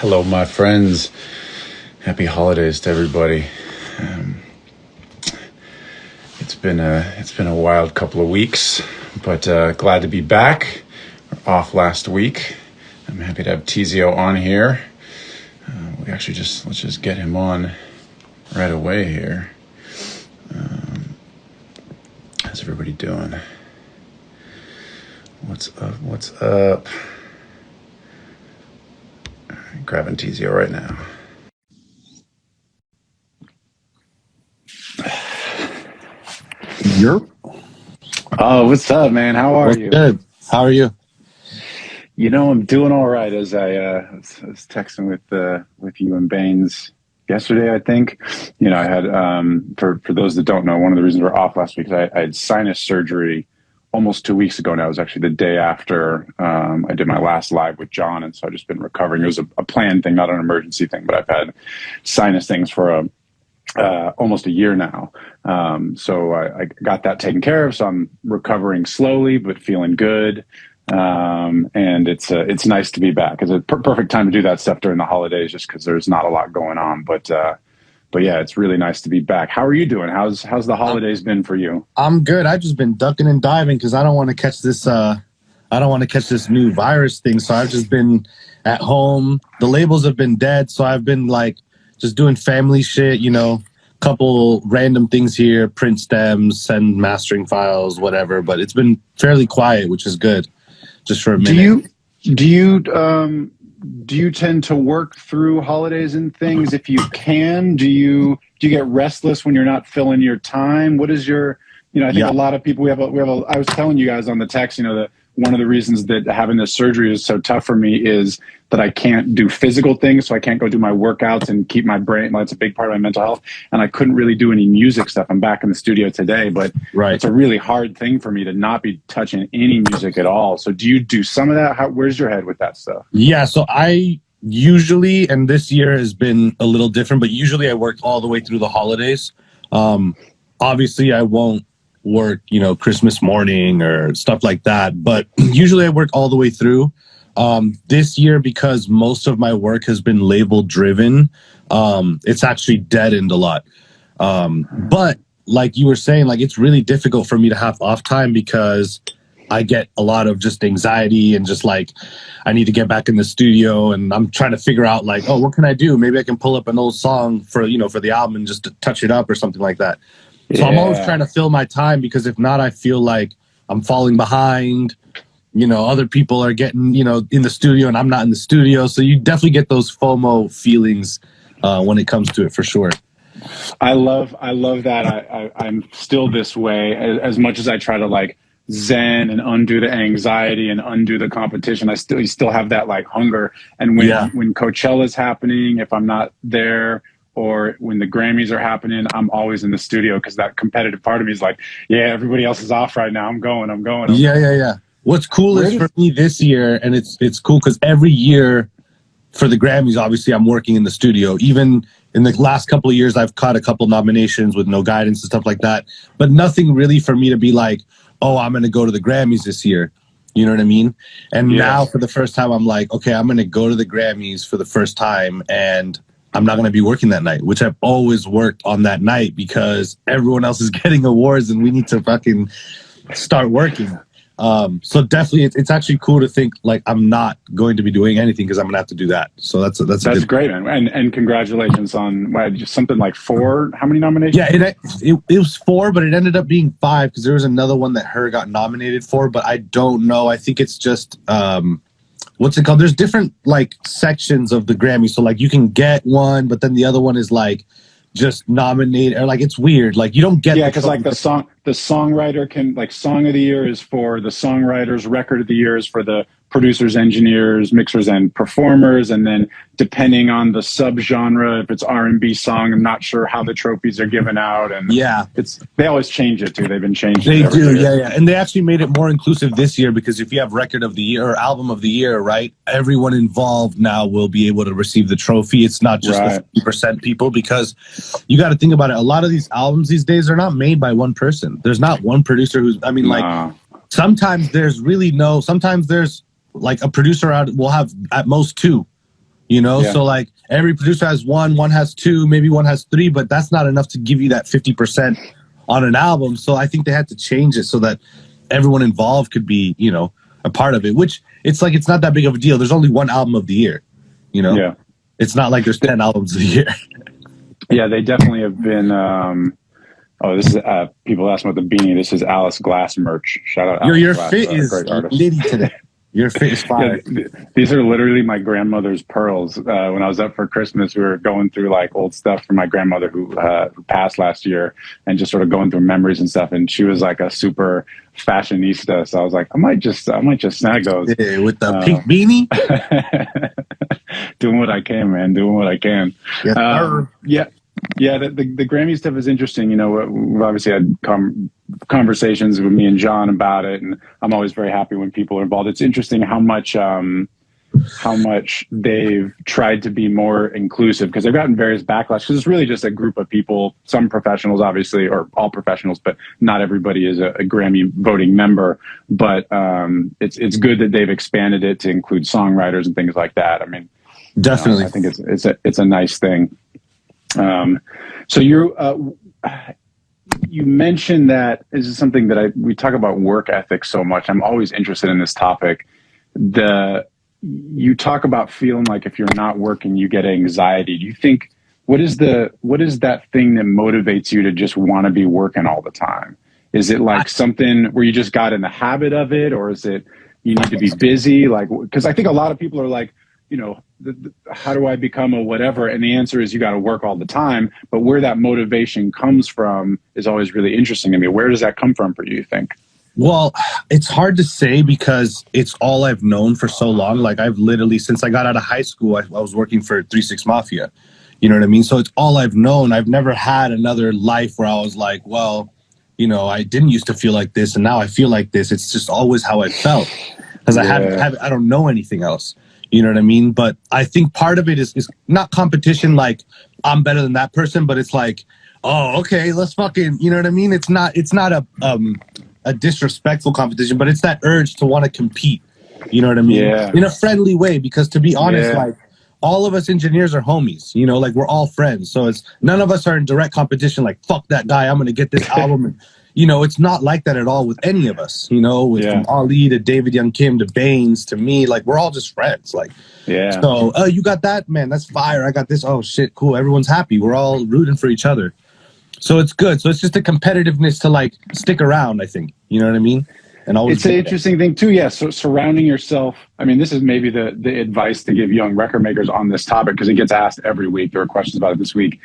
Hello, my friends. Happy holidays to everybody. It's been a wild couple of weeks, but glad to be back. We're off last week. I'm happy to have Teezio on here. Let's just get him on right away here. How's everybody doing? What's up? All right, grabbing Teezio right now. Yep. Oh, what's up, man? How are you? Good. How are you? You know, I'm doing all right. As I was texting with you and Baines yesterday, I think. You know, I had for those that don't know, one of the reasons we're off last week is I had sinus surgery almost 2 weeks ago now. It was actually the day after I did my last live with John, and so I've just been recovering. It was a planned thing, not an emergency thing, but I've had sinus things for almost a year now. So I got that taken care of. So I'm recovering slowly, but feeling good. And it's nice to be back. It's a perfect time to do that stuff during the holidays, just because there's not a lot going on. But yeah, it's really nice to be back. How are you doing? How's the holidays been for you? I'm good. I've just been ducking and diving because I don't want to catch this. I don't want to catch this new virus thing. So I've just been at home. The labels have been dead. So I've been like just doing family shit, you know, couple random things here, print stems, send mastering files, whatever. But it's been fairly quiet, which is good. Just for a minute. Do you tend to work through holidays and things if you can? Do you get restless when you're not filling your time? What is your, you know, I think a lot of people, I was telling you guys on the text, you know, that one of the reasons that having this surgery is so tough for me is that I can't do physical things. So I can't go do my workouts and keep my brain. That's a big part of my mental health. And I couldn't really do any music stuff. I'm back in the studio today, but it's a really hard thing for me to not be touching any music at all. So do you do some of that? Where's your head with that stuff? Yeah. So I usually, and this year has been a little different, but usually I work all the way through the holidays. Obviously I won't work, you know, Christmas morning or stuff like that, but usually I work all the way through. This year, because most of my work has been label driven, it's actually deadened a lot. But like you were saying, like it's really difficult for me to have off time because I get a lot of just anxiety and just like I need to get back in the studio and I'm trying to figure out like, oh, what can I do? Maybe I can pull up an old song for, you know, for the album and just to touch it up or something like that. So I'm always trying to fill my time because if not, I feel like I'm falling behind. You know, other people are getting, you know, in the studio and I'm not in the studio. So you definitely get those FOMO feelings when it comes to it for sure. I love that. I'm still this way as much as I try to like zen and undo the anxiety and undo the competition. I still have that like hunger. And when Coachella's happening, if I'm not there, or when the Grammys are happening, I'm always in the studio because that competitive part of me is like, yeah, everybody else is off right now. I'm going. Yeah. What's cool is for me this year, and it's cool because every year for the Grammys, obviously I'm working in the studio. Even in the last couple of years, I've caught a couple nominations with no guidance and stuff like that. But nothing really for me to be like, oh, I'm going to go to the Grammys this year. You know what I mean? And now for the first time, I'm like, okay, I'm going to go to the Grammys for the first time and I'm not going to be working that night, which I've always worked on that night because everyone else is getting awards and we need to fucking start working. So definitely it's actually cool to think like I'm not going to be doing anything because I'm going to have to do that. So that's great, man. And congratulations on something like 4. How many nominations? Yeah, it was 4, but it ended up being 5 because there was another one that her got nominated for, but I don't know. I think it's just, what's it called? There's different like sections of the Grammy. So like you can get one, but then the other one is like just nominated or like it's weird. Like you don't get because like the songwriter can like song of the year is for the songwriters, record of the year is for the producers, engineers, mixers, and performers. And then depending on the subgenre, if it's R&B song, I'm not sure how the trophies are given out. And they always change it too. They've been changing. They do, yeah. And they actually made it more inclusive this year because if you have record of the year or album of the year, right, everyone involved now will be able to receive the trophy. It's not just the 50% people because you got to think about it. A lot of these albums these days are not made by one person. There's not one producer who's, I mean, like sometimes there's like a producer out will have at most 2, you know? Yeah. So like every producer has one has two, maybe one has three, but that's not enough to give you that 50% on an album. So I think they had to change it so that everyone involved could be, you know, a part of it, which it's like, it's not that big of a deal. There's only one album of the year, you know? Yeah. It's not like there's 10 albums a year. Yeah, they definitely have been. Oh, this is people ask about the beanie. This is Alice Glass merch. Shout out Alice Your Glass, fit is great artist. litty today. Your fit is fire. Yeah, these are literally my grandmother's pearls. When I was up for Christmas, we were going through like old stuff from my grandmother who passed last year, and just sort of going through memories and stuff. And she was like a super fashionista, so I was like, I might just snag those. Yeah, with the pink beanie. Doing what I can, man. Doing what I can. Yeah. Yeah, the Grammy stuff is interesting. You know, we've obviously had conversations with me and John about it, and I'm always very happy when people are involved. It's interesting how much they've tried to be more inclusive, because they've gotten various backlash, because it's really just a group of people, some professionals obviously, or all professionals, but not everybody is a Grammy voting member. But it's good that they've expanded it to include songwriters and things like that. I mean, definitely, I think it's a nice thing. So you mentioned that this is something that we talk about work ethic so much. I'm always interested in this topic. You talk about feeling like if you're not working, you get anxiety. Do you think, what is that thing that motivates you to just want to be working all the time? Is it like something where you just got in the habit of it, or is it you need to be busy? Like, because I think a lot of people are like, you know, how do I become a whatever? And the answer is you got to work all the time. But where that motivation comes from is always really interesting to me. Where does that come from for you think? Well, it's hard to say because it's all I've known for so long. Like I've literally, since I got out of high school, I was working for 3 6 Mafia. You know what I mean? So it's all I've known. I've never had another life where I was like, well, you know, I didn't used to feel like this and now I feel like this. It's just always how I felt because I don't know anything else. You know what I mean? But I think part of it is not competition, like I'm better than that person, but it's like, oh, okay, let's fucking, you know what I mean? It's not a disrespectful competition, but it's that urge to want to compete. You know what I mean? Yeah. In a friendly way, because to be honest, like all of us engineers are homies, you know, like we're all friends. So it's none of us are in direct competition, like fuck that guy, I'm going to get this album. And, you know, it's not like that at all with any of us, you know, from Ali to David Young Kim to Baines to me, like we're all just friends. Like, so, oh, you got that, man, that's fire. I got this. Oh shit, cool. Everyone's happy. We're all rooting for each other. So it's good. So it's just a competitiveness to like stick around, I think. You know what I mean? And always it's an interesting thing too. Yeah. So surrounding yourself. I mean, this is maybe the advice to give young record makers on this topic, because it gets asked every week. There are questions about it this week.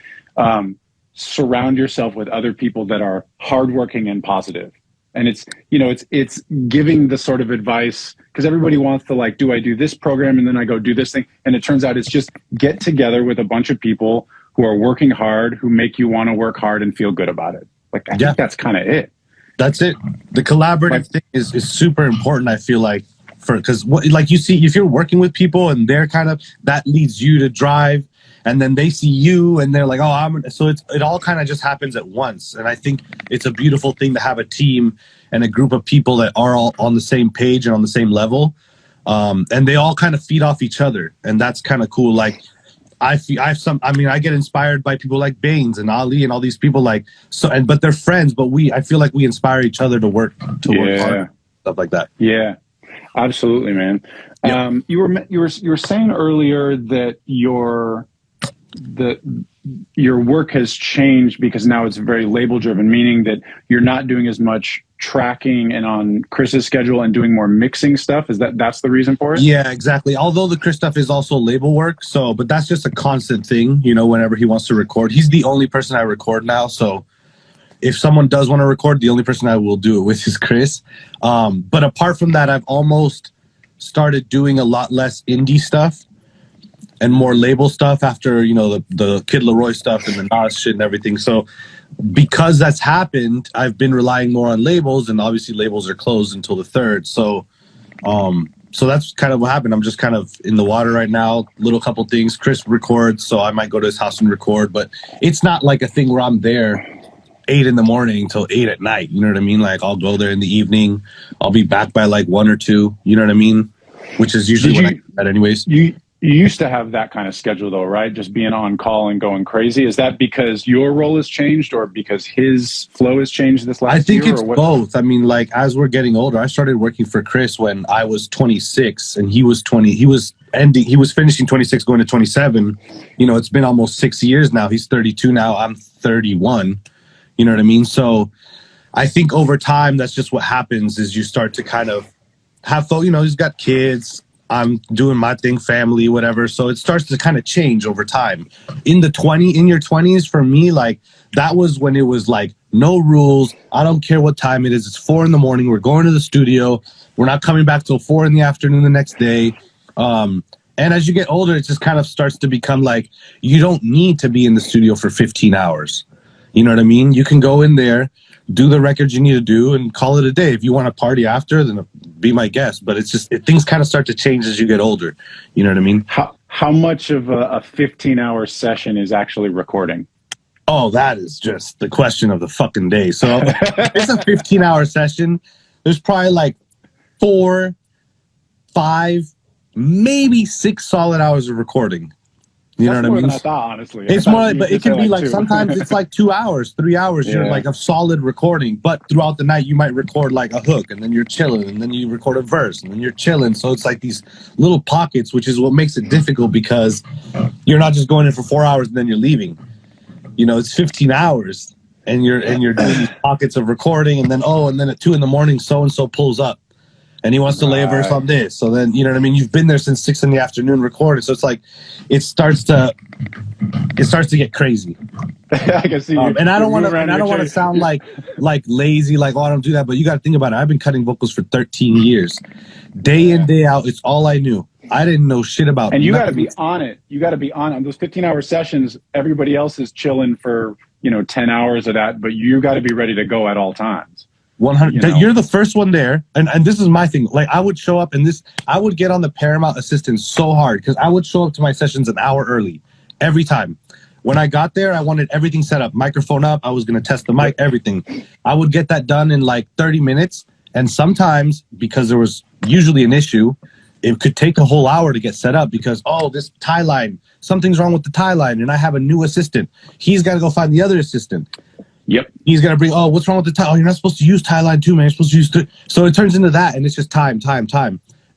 Surround yourself with other people that are hardworking and positive. And it's, you know, it's giving the sort of advice, because everybody wants to like, do I do this program and then I go do this thing? And it turns out it's just get together with a bunch of people who are working hard, who make you want to work hard and feel good about it. Like, I think that's kind of it. That's it. The collaborative thing is super important, I feel like, because like you see, if you're working with people and they're kind of, that leads you to drive, and then they see you and they're like, oh, so it all kind of just happens at once. And I think it's a beautiful thing to have a team and a group of people that are all on the same page and on the same level. And they all kind of feed off each other. And that's kind of cool. Like, I get inspired by people like Baines and Ali and all these people, like, but they're friends, but I feel like we inspire each other to work hard, stuff like that. Yeah, absolutely, man. Yep. You were saying earlier that your work has changed because now it's very label driven, meaning that you're not doing as much tracking and on Chris's schedule and doing more mixing stuff. That's the reason for it? Yeah, exactly. Although the Chris stuff is also label work, but that's just a constant thing, you know, whenever he wants to record. He's the only person I record now, so if someone does want to record, the only person I will do it with is Chris. But apart from that, I've almost started doing a lot less indie stuff and more label stuff after, you know, the Kid Laroi stuff and the Nas shit and everything. So because that's happened, I've been relying more on labels, and obviously labels are closed until the 3rd. So that's kind of what happened. I'm just kind of in the water right now, little couple things. Chris records, so I might go to his house and record, but it's not like a thing where I'm there 8 in the morning till 8 at night. You know what I mean? Like I'll go there in the evening. I'll be back by like 1 or 2. You know what I mean? Which is usually when I do that anyways. You used to have that kind of schedule though, right? Just being on call and going crazy. Is that because your role has changed or because his flow has changed this last year? I think it's or what? both. I mean, like as we're getting older, I started working for Chris when I was 26 and he was 20. He was finishing 26 going to 27. You know, it's been almost 6 years now. He's 32 now. I'm 31. You know what I mean? So I think over time, that's just what happens is you start to kind of have, you know, he's got kids. I'm doing my thing, family, whatever. So it starts to kind of change over time. In your 20s, for me, like that was when it was like no rules. I don't care what time it is. It's 4 a.m. We're going to the studio. We're not coming back till 4 p.m. the next day. And as you get older, it just kind of starts to become like you don't need to be in the studio for 15 hours. You know what I mean? You can go in there, do the records you need to do, and call it a day. If you want to party after, then be my guest. But it's just things kind of start to change as you get older. You know what I mean? How much of a 15-hour session is actually recording? Oh, that is just the question of the fucking day. So it's a 15-hour session. There's probably like 4, 5, maybe 6 solid hours of recording. You know what I mean? Than I thought, honestly. It's more, but it can be like sometimes it's like 2 hours, 3 hours. You're like a solid recording, but throughout the night you might record like a hook, and then you're chilling, and then you record a verse, and then you're chilling. So it's like these little pockets, which is what makes it difficult because you're not just going in for 4 hours and then you're leaving. You know, it's 15 hours, and you're doing these pockets of recording, and then at 2 a.m, so and so pulls up. And he wants to lay a verse on this. So then, you know what I mean? You've been there since 6 p.m. recording. So it's like, it starts to get crazy. I can see and I don't want to sound like lazy, like, oh, I don't do that. But you got to think about it. I've been cutting vocals for 13 years. Day in, day out. It's all I knew. I didn't know shit about it. And you got to be on it. You got to be on it. Those 15-hour sessions, everybody else is chilling for, 10 hours of that. But you got to be ready to go at all times. 100. You're the first one there, and this is my thing. Like I would show up, and I would get on the Paramount assistant so hard because I would show up to my sessions an hour early every time. When I got there, I wanted everything set up, microphone up. I was going to test the mic, everything. I would get that done in like 30 minutes, and sometimes because there was usually an issue, it could take a whole hour to get set up because this tie line, something's wrong with the tie line, and I have a new assistant. He's got to go find the other assistant. Yep. He's going to bring, what's wrong with the tie? Oh, you're not supposed to use tie line too, man. You're supposed to use So it turns into that, and it's just time.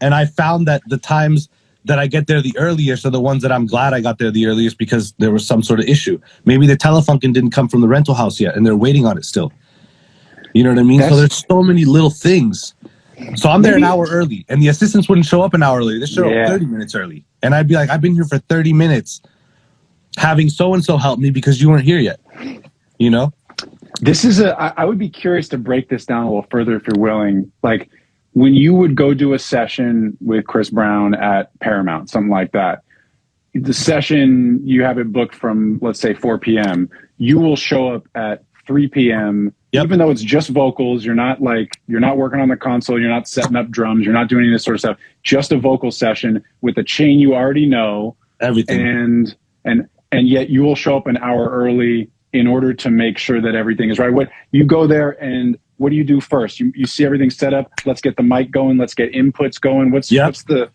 And I found that the times that I get there the earliest are the ones that I'm glad I got there the earliest because there was some sort of issue. Maybe the Telefunken didn't come from the rental house yet, and they're waiting on it still. You know what I mean? So there's so many little things. So I'm there an hour early, and the assistants wouldn't show up an hour early. They show up 30 minutes early. And I'd be like, I've been here for 30 minutes having so-and-so help me because you weren't here yet. You know? This is I would be curious to break this down a little further if you're willing. Like when you would go do a session with Chris Brown at Paramount, something like that, the session, you have it booked from, let's say 4 p.m. You will show up at 3 p.m. Yep. Even though it's just vocals, you're not working on the console, you're not setting up drums, you're not doing any of this sort of stuff, just a vocal session with a chain you already know. Everything. And yet you will show up an hour early in order to make sure that everything is right. What you go there and what do you do first? You see everything set up. Let's get the mic going. Let's get inputs going. What's the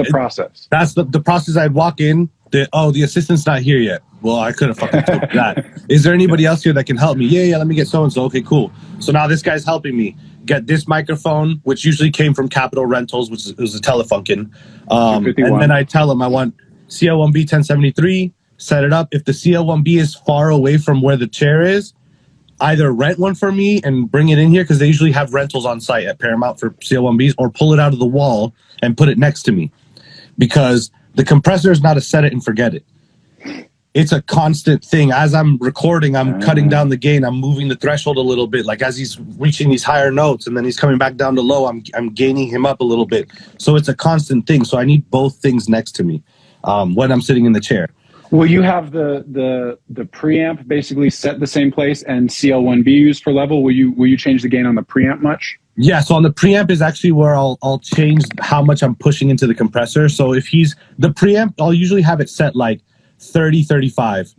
process? That's the process. I'd walk in. The assistant's not here yet. Well, I could have fucking told that. Is there anybody else here that can help me? Yeah. Let me get so and so. Okay, cool. So now this guy's helping me get this microphone, which usually came from Capitol Rentals, which was a Telefunken. And then I tell him I want CL1B 1073. Set it up. If the CL1B is far away from where the chair is, either rent one for me and bring it in here because they usually have rentals on site at Paramount for CL1Bs, or pull it out of the wall and put it next to me because the compressor is not a set it and forget it. It's a constant thing. As I'm recording, I'm cutting down the gain. I'm moving the threshold a little bit. Like as he's reaching these higher notes and then he's coming back down to low, I'm gaining him up a little bit. So it's a constant thing. So I need both things next to me when I'm sitting in the chair. Will you have the preamp basically set the same place and CL1B used for level? Will you change the gain on the preamp much? Yeah, so on the preamp is actually where I'll change how much I'm pushing into the compressor. So if the preamp, I'll usually have it set like 30, 35,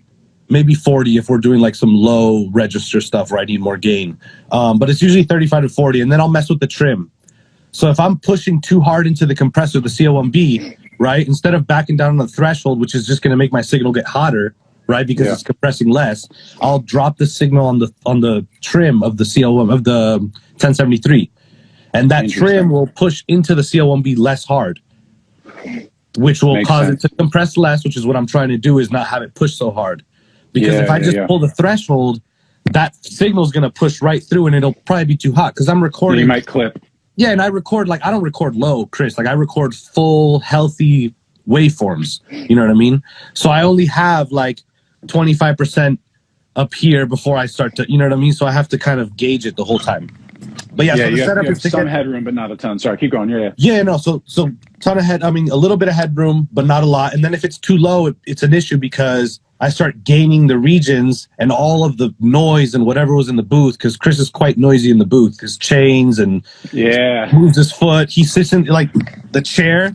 maybe 40 if we're doing like some low register stuff where I need more gain. But it's usually 35 to 40, and then I'll mess with the trim. So if I'm pushing too hard into the compressor, the CL1B, right? Instead of backing down on the threshold, which is just going to make my signal get hotter, right? Because it's compressing less. I'll drop the signal on the trim of the CL1 of the 1073, and that trim will push into the CL1B less hard, which will cause it to compress less, which is what I'm trying to do, is not have it push so hard. Because if I just pull the threshold, that signal is going to push right through, and it'll probably be too hot because I'm recording. You might clip. Yeah, and I record, like, I don't record low, Chris. Like, I record full, healthy waveforms. You know what I mean? So I only have, like, 25% up here before I start to, you know what I mean? So I have to kind of gauge it the whole time. But yeah, so the setup is some headroom, but not a ton. Sorry, keep going. So ton of a little bit of headroom, but not a lot. And then if it's too low, it's an issue because I start gaining the regions and all of the noise and whatever was in the booth, because Chris is quite noisy in the booth. His chains and moves his foot. He sits in, like, the chair.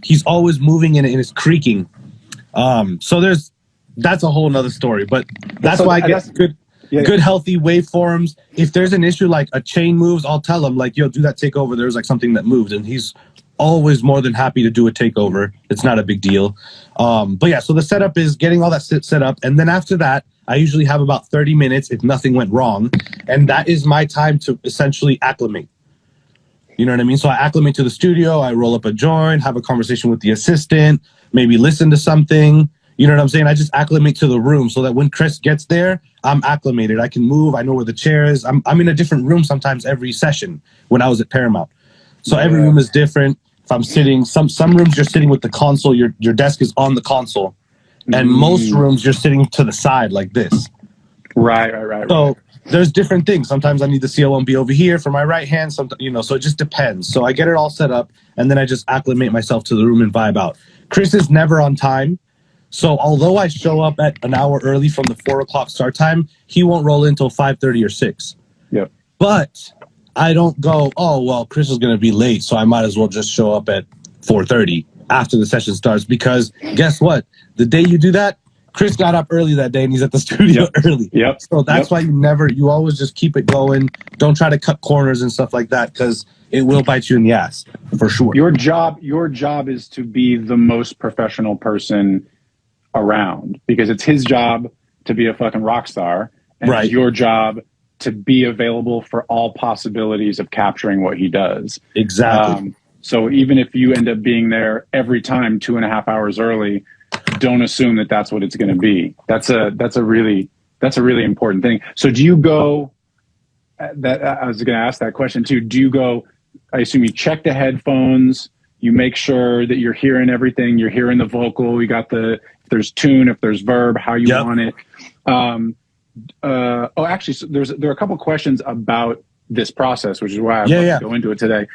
He's always moving in it, and it's creaking. So that's a whole nother story. But that's why I get good healthy waveforms. If there's an issue, like a chain moves, I'll tell him, like, yo, do that takeover. There's like something that moved, and he's always more than happy to do a takeover. It's not a big deal. But yeah, so the setup is getting all that set up, and then after that, I usually have about 30 minutes if nothing went wrong, and that is my time to essentially acclimate. You know what I mean? So I acclimate to the studio, I roll up a joint, have a conversation with the assistant, maybe listen to something. You know what I'm saying? I just acclimate to the room so that when Chris gets there, I'm acclimated. I can move. I know where the chair is. I'm in a different room sometimes every session when I was at Paramount. So every room is different. If I'm sitting, some rooms you're sitting with the console, your desk is on the console. And most rooms you're sitting to the side like this. Right. So there's different things. Sometimes I need the CL1B over here for my right hand. Sometimes, you know, so it just depends. So I get it all set up, and then I just acclimate myself to the room and vibe out. Chris is never on time. So although I show up at an hour early from the 4 o'clock start time, he won't roll in until 5:30 or 6. Yep. But I don't go, oh, well, Chris is going to be late, so I might as well just show up at 4:30 after the session starts. Because guess what? The day you do that, Chris got up early that day, and he's at the studio early. Yep. So that's why you always just keep it going. Don't try to cut corners and stuff like that, because it will bite you in the ass, for sure. Your job is to be the most professional person around, because it's his job to be a fucking rock star, and it's your job to be available for all possibilities of capturing what he does. Exactly. So even if you end up being there every time 2.5 hours early, don't assume that that's what it's going to be. That's a really important thing. So do you go, that I was going to ask that question too. Do you go, I assume you check the headphones, you make sure that you're hearing everything, you're hearing the vocal, you got if there's tune, if there's verb, how you want it. Actually, so there are a couple questions about this process, which is why I want to go into it today.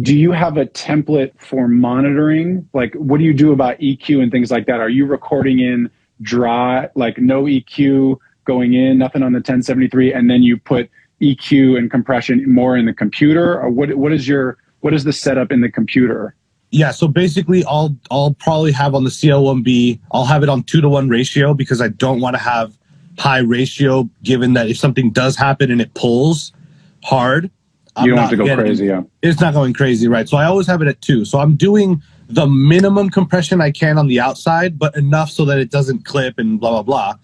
Do you have a template for monitoring? Like, what do you do about EQ and things like that? Are you recording in dry, like no EQ going in, nothing on the 1073, and then you put EQ and compression more in the computer? Or what is the setup in the computer? Yeah, so basically I'll probably have on the CL1B, I'll have it on 2-to-1 ratio, because I don't want to have high ratio, given that if something does happen and it pulls hard, you don't have to go crazy. It's not going crazy, right? So I always have it at 2. So I'm doing the minimum compression I can on the outside, but enough so that it doesn't clip and blah, blah, blah.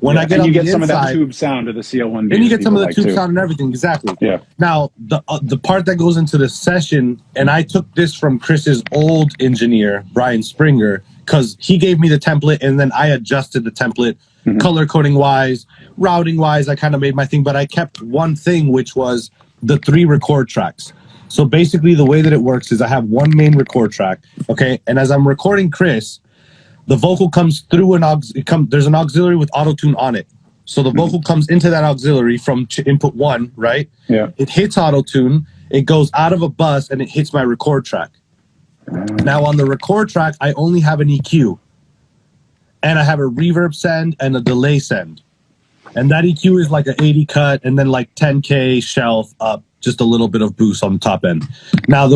When I get on the inside, some of that tube sound of the CL1B. And you get some of the tube sound and everything, exactly. Yeah. Now, the part that goes into the session, and I took this from Chris's old engineer, Brian Springer, because he gave me the template, and then I adjusted the template, color coding wise, routing wise. I kind of made my thing, but I kept one thing, which was the 3 record tracks. So basically, the way that it works is I have one main record track, okay, and as I'm recording Chris, the vocal comes through there's an auxiliary with auto-tune on it. So the vocal comes into that auxiliary from input 1, right? Yeah. It hits auto-tune, it goes out of a bus, and it hits my record track. Now on the record track, I only have an EQ. And I have a reverb send and a delay send. And that EQ is like an 80 cut and then like 10K shelf up, just a little bit of boost on the top end. Now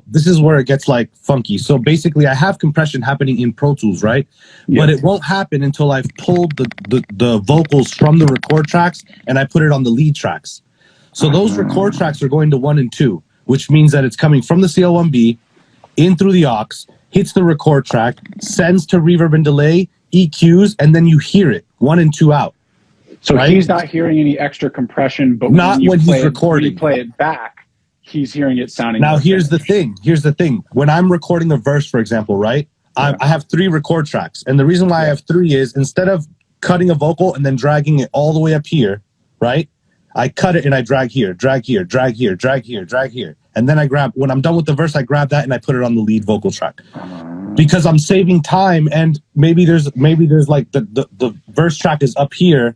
this is where it gets like funky. So basically I have compression happening in Pro Tools, right? Yes. But it won't happen until I've pulled the vocals from the record tracks and I put it on the lead tracks. So those record tracks are going to 1 and 2, which means that it's coming from the CL1B, in through the aux, hits the record track, sends to reverb and delay, EQs, and then you hear it 1 and 2 out. So right? he's not hearing any extra compression, but not when he's when recording. you play it back, he's hearing it sounding. Now here's the thing. When I'm recording a verse, for example, right? Yeah. I have 3 record tracks, and the reason why I have 3 is instead of cutting a vocal and then dragging it all the way up here, right? I cut it and I drag here, drag here, drag here, drag here, drag here. And then when I'm done with the verse, I grab that and I put it on the lead vocal track. Because I'm saving time, and maybe there's like the verse track is up here.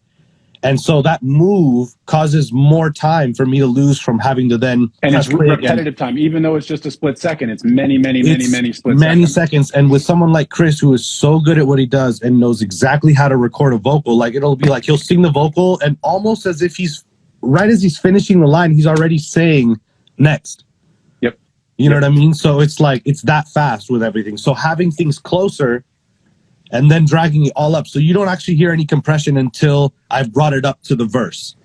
And so that move causes more time for me to lose from having to then... And it's repetitive time. Even though it's just a split second, it's many split seconds. And with someone like Chris, who is so good at what he does and knows exactly how to record a vocal, like it'll be like he'll sing the vocal and almost as if right as he's finishing the line, he's already saying next. Yep. You know what I mean? So it's like, it's that fast with everything. So having things closer and then dragging it all up. So you don't actually hear any compression until I've brought it up to the verse.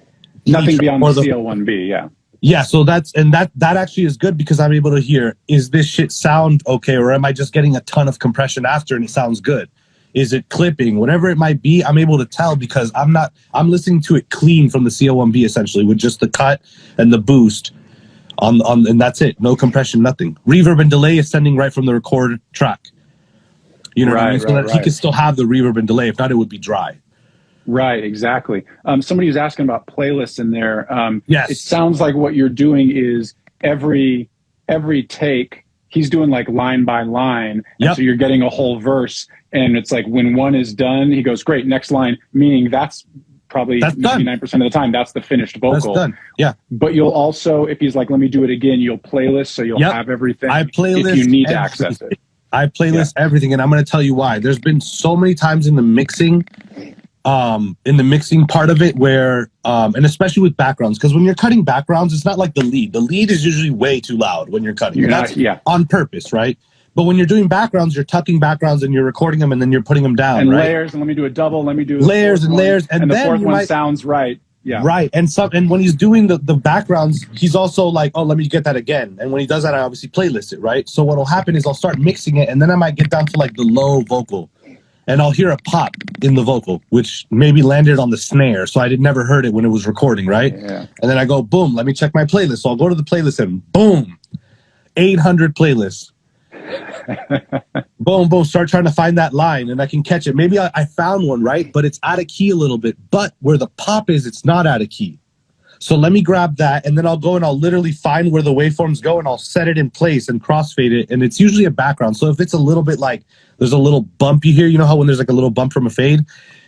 Nothing beyond the CL1B, yeah. Yeah, so that actually is good because I'm able to hear, is this shit sound okay, or am I just getting a ton of compression after and it sounds good? Is it clipping? Whatever it might be, I'm able to tell because I'm listening to it clean from the CL1B essentially with just the cut and the boost and that's it. No compression, nothing. Reverb and delay is sending right from the record track. You know what I mean? So that he could still have the reverb and delay. If not, it would be dry. Right, exactly. Somebody was asking about playlists in there. Yes. It sounds like what you're doing is every take, he's doing like line by line. And so you're getting a whole verse. And it's like when one is done, he goes, great, next line, meaning that's probably 99% of the time, that's the finished vocal. That's done, yeah. But you'll also, if he's like, let me do it again, you'll playlist, so you'll have everything I playlist if you need to access it. I playlist everything, and I'm going to tell you why. There's been so many times in the mixing part of it where, and especially with backgrounds, because when you're cutting backgrounds, it's not like the lead. The lead is usually way too loud when you're cutting. That's on purpose, right? But when you're doing backgrounds, you're tucking backgrounds and you're recording them and then you're putting them down, and right? layers, and let me do a double, let me do layers and layers, and the then fourth one sounds right. Yeah. Right. And when he's doing the backgrounds, he's also like, oh, let me get that again. And when he does that, I obviously playlist it, right? So what'll happen is I'll start mixing it, and then I might get down to like the low vocal. And I'll hear a pop in the vocal, which maybe landed on the snare. So I never heard it when it was recording, right? Yeah. And then I go, boom, let me check my playlist. So I'll go to the playlist and boom, 800 playlists. Boom, boom, start trying to find that line and I can catch it. Maybe I found one, right? But it's out of key a little bit. But where the pop is, it's not out of key. So let me grab that, and then I'll go and I'll literally find where the waveforms go and I'll set it in place and crossfade it. And it's usually a background. So if it's a little bit like there's a little bump you hear, you know how when there's like a little bump from a fade?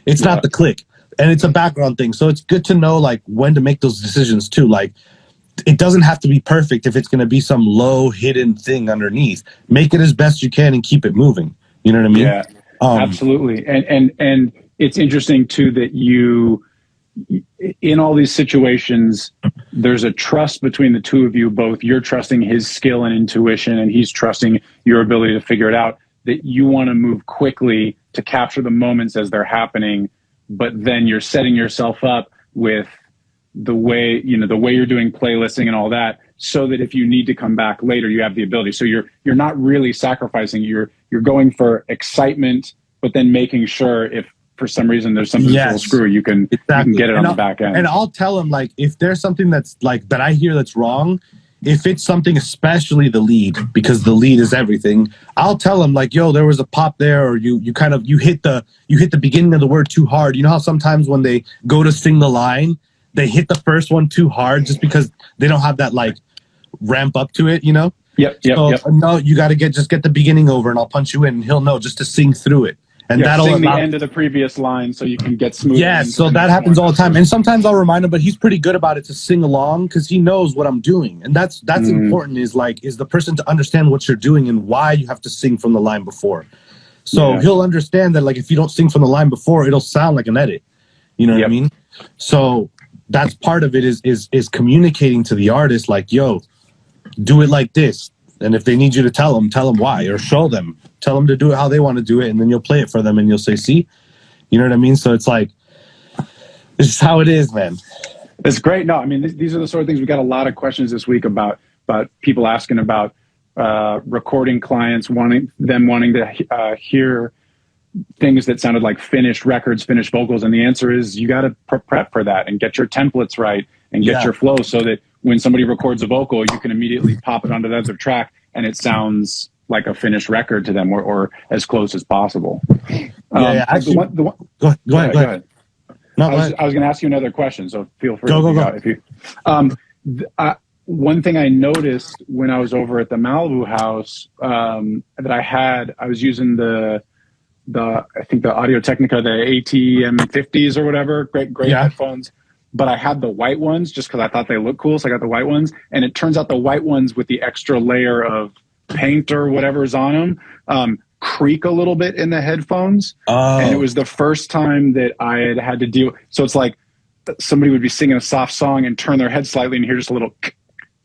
It's not the click. And it's a background thing. So it's good to know like when to make those decisions too. Like it doesn't have to be perfect if it's going to be some low hidden thing underneath. Make it as best you can and keep it moving. You know what I mean? Yeah, absolutely. And it's interesting too that you, in all these situations, there's a trust between the two of you. Both you're trusting his skill and intuition, and he's trusting your ability to figure it out. That you want to move quickly to capture the moments as they're happening, but then you're setting yourself up with the way you're doing playlisting and all that, so that if you need to come back later, you have the ability. So you're not really sacrificing. You're going for excitement, but then making sure if for some reason there's something that'll screw, you can get it on the back end. And I'll tell him like if there's something that's like that I hear that's wrong. If it's something, especially the lead, because the lead is everything, I'll tell him like, yo, there was a pop there, or you hit the beginning of the word too hard. You know how sometimes when they go to sing the line, they hit the first one too hard just because they don't have that like ramp up to it, you know? Yep. No, you got to get the beginning over, and I'll punch you in, and he'll know just to sing through it. And that'll sing the end of the previous line so you can get smooth. Yeah, so that happens all the time. And sometimes I'll remind him, but he's pretty good about it to sing along because he knows what I'm doing. And that's important is the person to understand what you're doing and why you have to sing from the line before. So he'll understand that like if you don't sing from the line before, it'll sound like an edit. You know what I mean? So that's part of it is communicating to the artist like, yo, do it like this. And if they need you to tell them why, or tell them to do it how they want to do it, and then you'll play it for them and you'll say, see, you know what I mean? So it's like, this is how it is, man. It's great. No, I mean, these are the sort of things, we got a lot of questions this week about people asking about recording clients wanting to hear things that sounded like finished records, finished vocals, and the answer is you got to prep for that and get your templates right and get your flow so that when somebody records a vocal, you can immediately pop it onto the other track and it sounds like a finished record to them, or as close as possible. Actually, go ahead. No, I was going to ask you another question, so feel free to go. If you, one thing I noticed when I was over at the Malibu house that I was using I think the Audio Technica, the ATM50s or whatever, great headphones. But I had the white ones just because I thought they looked cool, so I got the white ones. And it turns out the white ones with the extra layer of paint or whatever's on them creak a little bit in the headphones. And it was the first time that I had to deal. So it's like somebody would be singing a soft song and turn their head slightly and hear just a little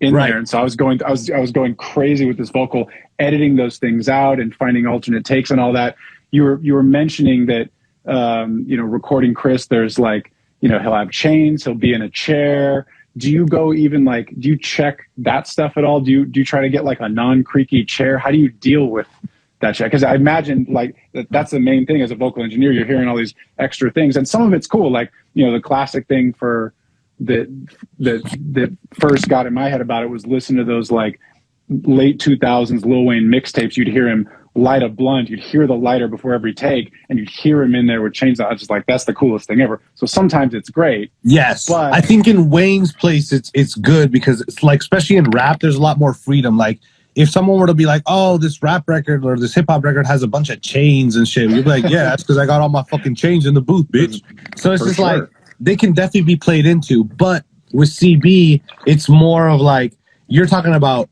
in there. And so I was going crazy with this vocal, editing those things out and finding alternate takes and all that. You were mentioning that recording Chris, there's like, he'll have chains, he'll be in a chair. Do you go even do you check that stuff at all? Do you try to get like a non-creaky chair? How do you deal with that chair? Because I imagine that's the main thing as a vocal engineer. You're hearing all these extra things, and some of it's cool. Like, the classic thing for that first got in my head about it was listen to those like late 2000s Lil Wayne mixtapes. You'd hear him light a blunt, you'd hear the lighter before every take, and you'd hear him in there with chains on. I was just like, that's the coolest thing ever. So sometimes it's great. Yes, but I think in Wayne's place it's good because it's like, especially in rap, there's a lot more freedom. Like if someone were to be like, oh, this rap record or this hip hop record has a bunch of chains and shit, you'd be like, yeah, that's because I got all my fucking chains in the booth, bitch. So it's just like, they can definitely be played into. But with CB, it's more of like, you're talking about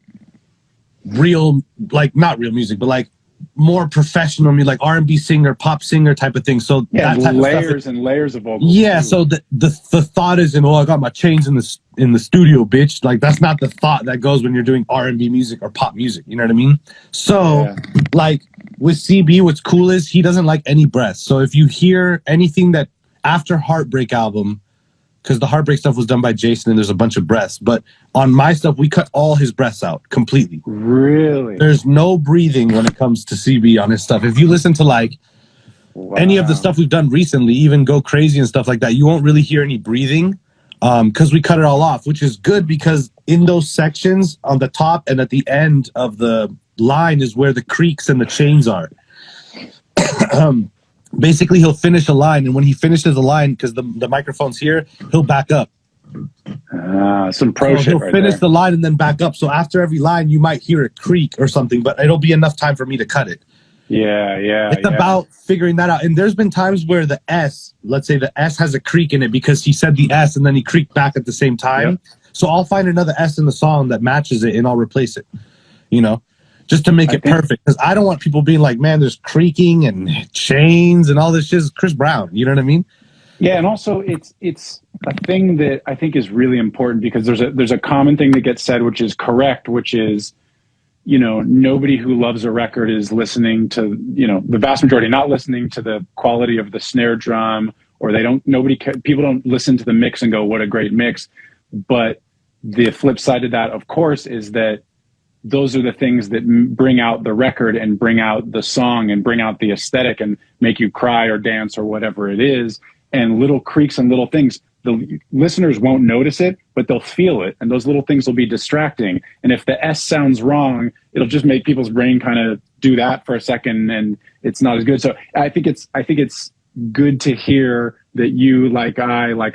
real, like not real music, but like more professional music, like R&B singer, pop singer type of thing. So that type layers of stuff, and layers of vocals. Yeah, so the thought isn't, I got my chains in the studio, bitch. Like that's not the thought that goes when you're doing R&B music or pop music. You know what I mean? So like with CB, what's cool is he doesn't like any breaths. So if you hear anything that after Heartbreak album, because the Heartbreak stuff was done by Jason and there's a bunch of breaths, but on my stuff we cut all his breaths out completely. Really? There's no breathing when it comes to CB on his stuff. If you listen to like any of the stuff we've done recently, even Go Crazy and stuff like that, you won't really hear any breathing because we cut it all off, which is good because in those sections on the top and at the end of the line is where the creaks and the chains are. Basically, he'll finish a line, and when he finishes a line, because the microphone's here, he'll back up. Some pro shit. He'll finish the line and then back up. So after every line, you might hear a creak or something, but it'll be enough time for me to cut it. It's about figuring that out. And there's been times where the S, let's say the S has a creak in it because he said the S and then he creaked back at the same time. Yep. So I'll find another S in the song that matches it and I'll replace it, just to make it perfect. Because I don't want people being like, man, there's creaking and chains and all this shit. It's Chris Brown. You know what I mean? Yeah, and also it's a thing that I think is really important because there's a common thing that gets said, which is correct, which is, nobody who loves a record is listening to, the vast majority not listening to the quality of the snare drum, or people don't listen to the mix and go, what a great mix. But the flip side of that, of course, is that those are the things that bring out the record and bring out the song and bring out the aesthetic and make you cry or dance or whatever it is. And little creaks and little things, the listeners won't notice it, but they'll feel it. And those little things will be distracting. And if the S sounds wrong, it'll just make people's brain kind of do that for a second and it's not as good. So I think it's good to hear that you, I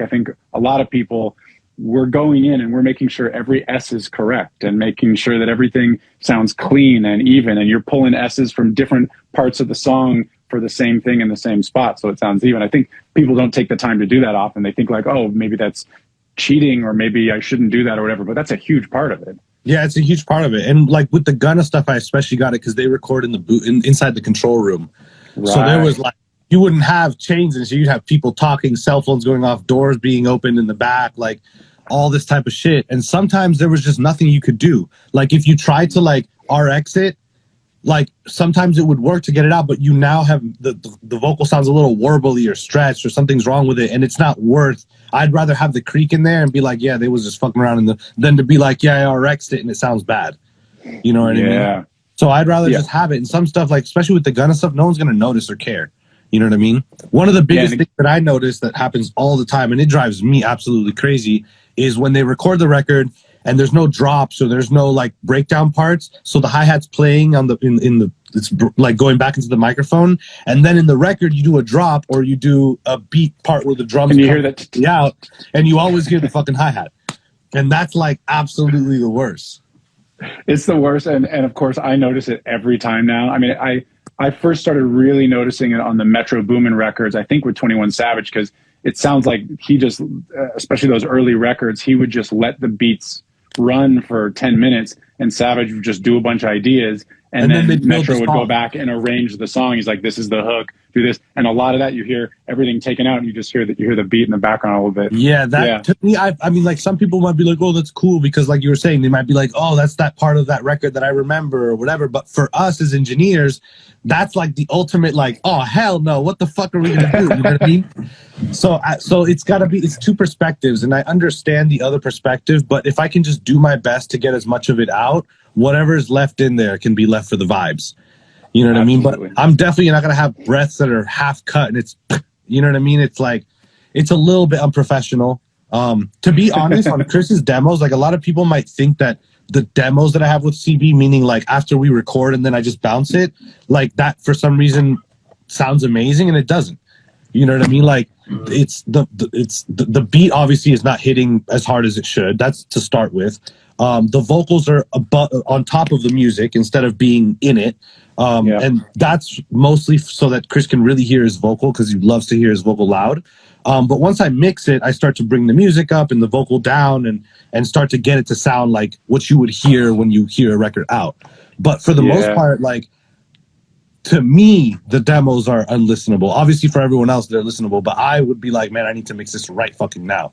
think a lot of people, we're going in and we're making sure every S is correct and making sure that everything sounds clean and even, and you're pulling S's from different parts of the song for the same thing in the same spot so it sounds even. I think people don't take the time to do that often. They think like, oh, maybe that's cheating or maybe I shouldn't do that or whatever, but that's a huge part of it. Yeah, it's a huge part of it. And like with the Gunna stuff, I especially got it because they record in the booth inside the control room. Right. So there was like, you wouldn't have chains and so you'd have people talking, cell phones going off, doors being opened in the back, like all this type of shit. And sometimes there was just nothing you could do. Like if you tried to like RX it, like sometimes it would work to get it out, but you now have the vocal sounds a little warbly or stretched or something's wrong with it. And it's not worth, I'd rather have the creak in there and be like, yeah, they was just fucking around than to be like, yeah, I RX'd it and it sounds bad. You know what I mean? So I'd rather Yeah. just have it. And some stuff, like especially with the Gunna stuff, no one's gonna notice or care. You know what I mean? One of the biggest things that I notice that happens all the time, and it drives me absolutely crazy, is when they record the record and there's no drops or there's no like breakdown parts. So the hi-hat's playing on the in the it's like going back into the microphone, and then in the record you do a drop or you do a beat part where the drums and you come hear that out, and you always hear the fucking hi-hat. And that's like absolutely the worst. It's the worst, and of course I notice it every time now. I mean, I first started really noticing it on the Metro Boomin records, I think with 21 Savage, because it sounds like he just, especially those early records, he would just let the beats run for 10 minutes, and Savage would just do a bunch of ideas, and then Metro would go back and arrange the song. He's like, this is the hook, do this. And a lot of that, you hear everything taken out, and you just hear that, you hear the beat in the background a little bit. Yeah, to me, I mean, like some people might be like, oh, that's cool, because like you were saying, they might be like, oh, that's that part of that record that I remember or whatever. But for us as engineers, that's like the ultimate, like, oh, hell no, what the fuck are we going to do? You know what I mean? So it's got to be, it's two perspectives, and I understand the other perspective, but if I can just do my best to get as much of it out, whatever's left in there can be left for the vibes. You know what I mean? But I'm definitely not going to have breaths that are half cut and it's, you know what I mean? It's like, it's a little bit unprofessional. To be honest, on Chris's demos, like a lot of people might think that the demos that I have with CB, meaning like after we record and then I just bounce it, like that for some reason sounds amazing, and it doesn't. You know what I mean? Like it's the beat obviously is not hitting as hard as it should. That's to start with. The vocals are on top of the music instead of being in it. And that's mostly so that Chris can really hear his vocal, because he loves to hear his vocal loud. But once I mix it, I start to bring the music up and the vocal down and start to get it to sound like what you would hear when you hear a record out. But for the most part, like, to me, the demos are unlistenable. Obviously, for everyone else, they're listenable. But I would be like, man, I need to mix this right fucking now.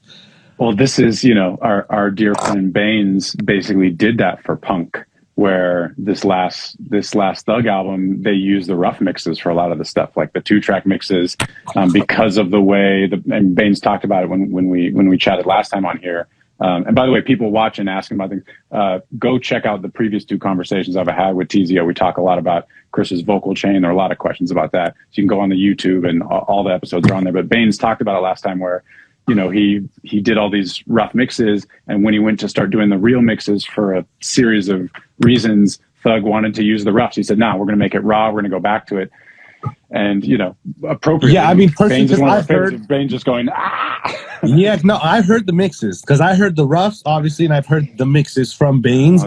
Well, this is, you know, our dear friend Baines basically did that for Punk, where this last Thug album, they used the rough mixes for a lot of the stuff, like the 2-track mixes, because of the way and Baines talked about it when we chatted last time on here. And by the way, people watching, asking about things, go check out the previous 2 conversations I've had with Teezio. We talk a lot about Chris's vocal chain. There are a lot of questions about that. So you can go on the YouTube, and all the episodes are on there. But Baines talked about it last time, where, you know, he did all these rough mixes, and when he went to start doing the real mixes for a series of reasons, Thug wanted to use the roughs. He said, "No, we're going to make it raw. We're going to go back to it." And, you know, appropriately. Yeah, I mean, personally, because I've heard Baines just going, ah. Yeah, no, I've heard the mixes, because I heard the roughs, obviously, and I've heard the mixes from Baines.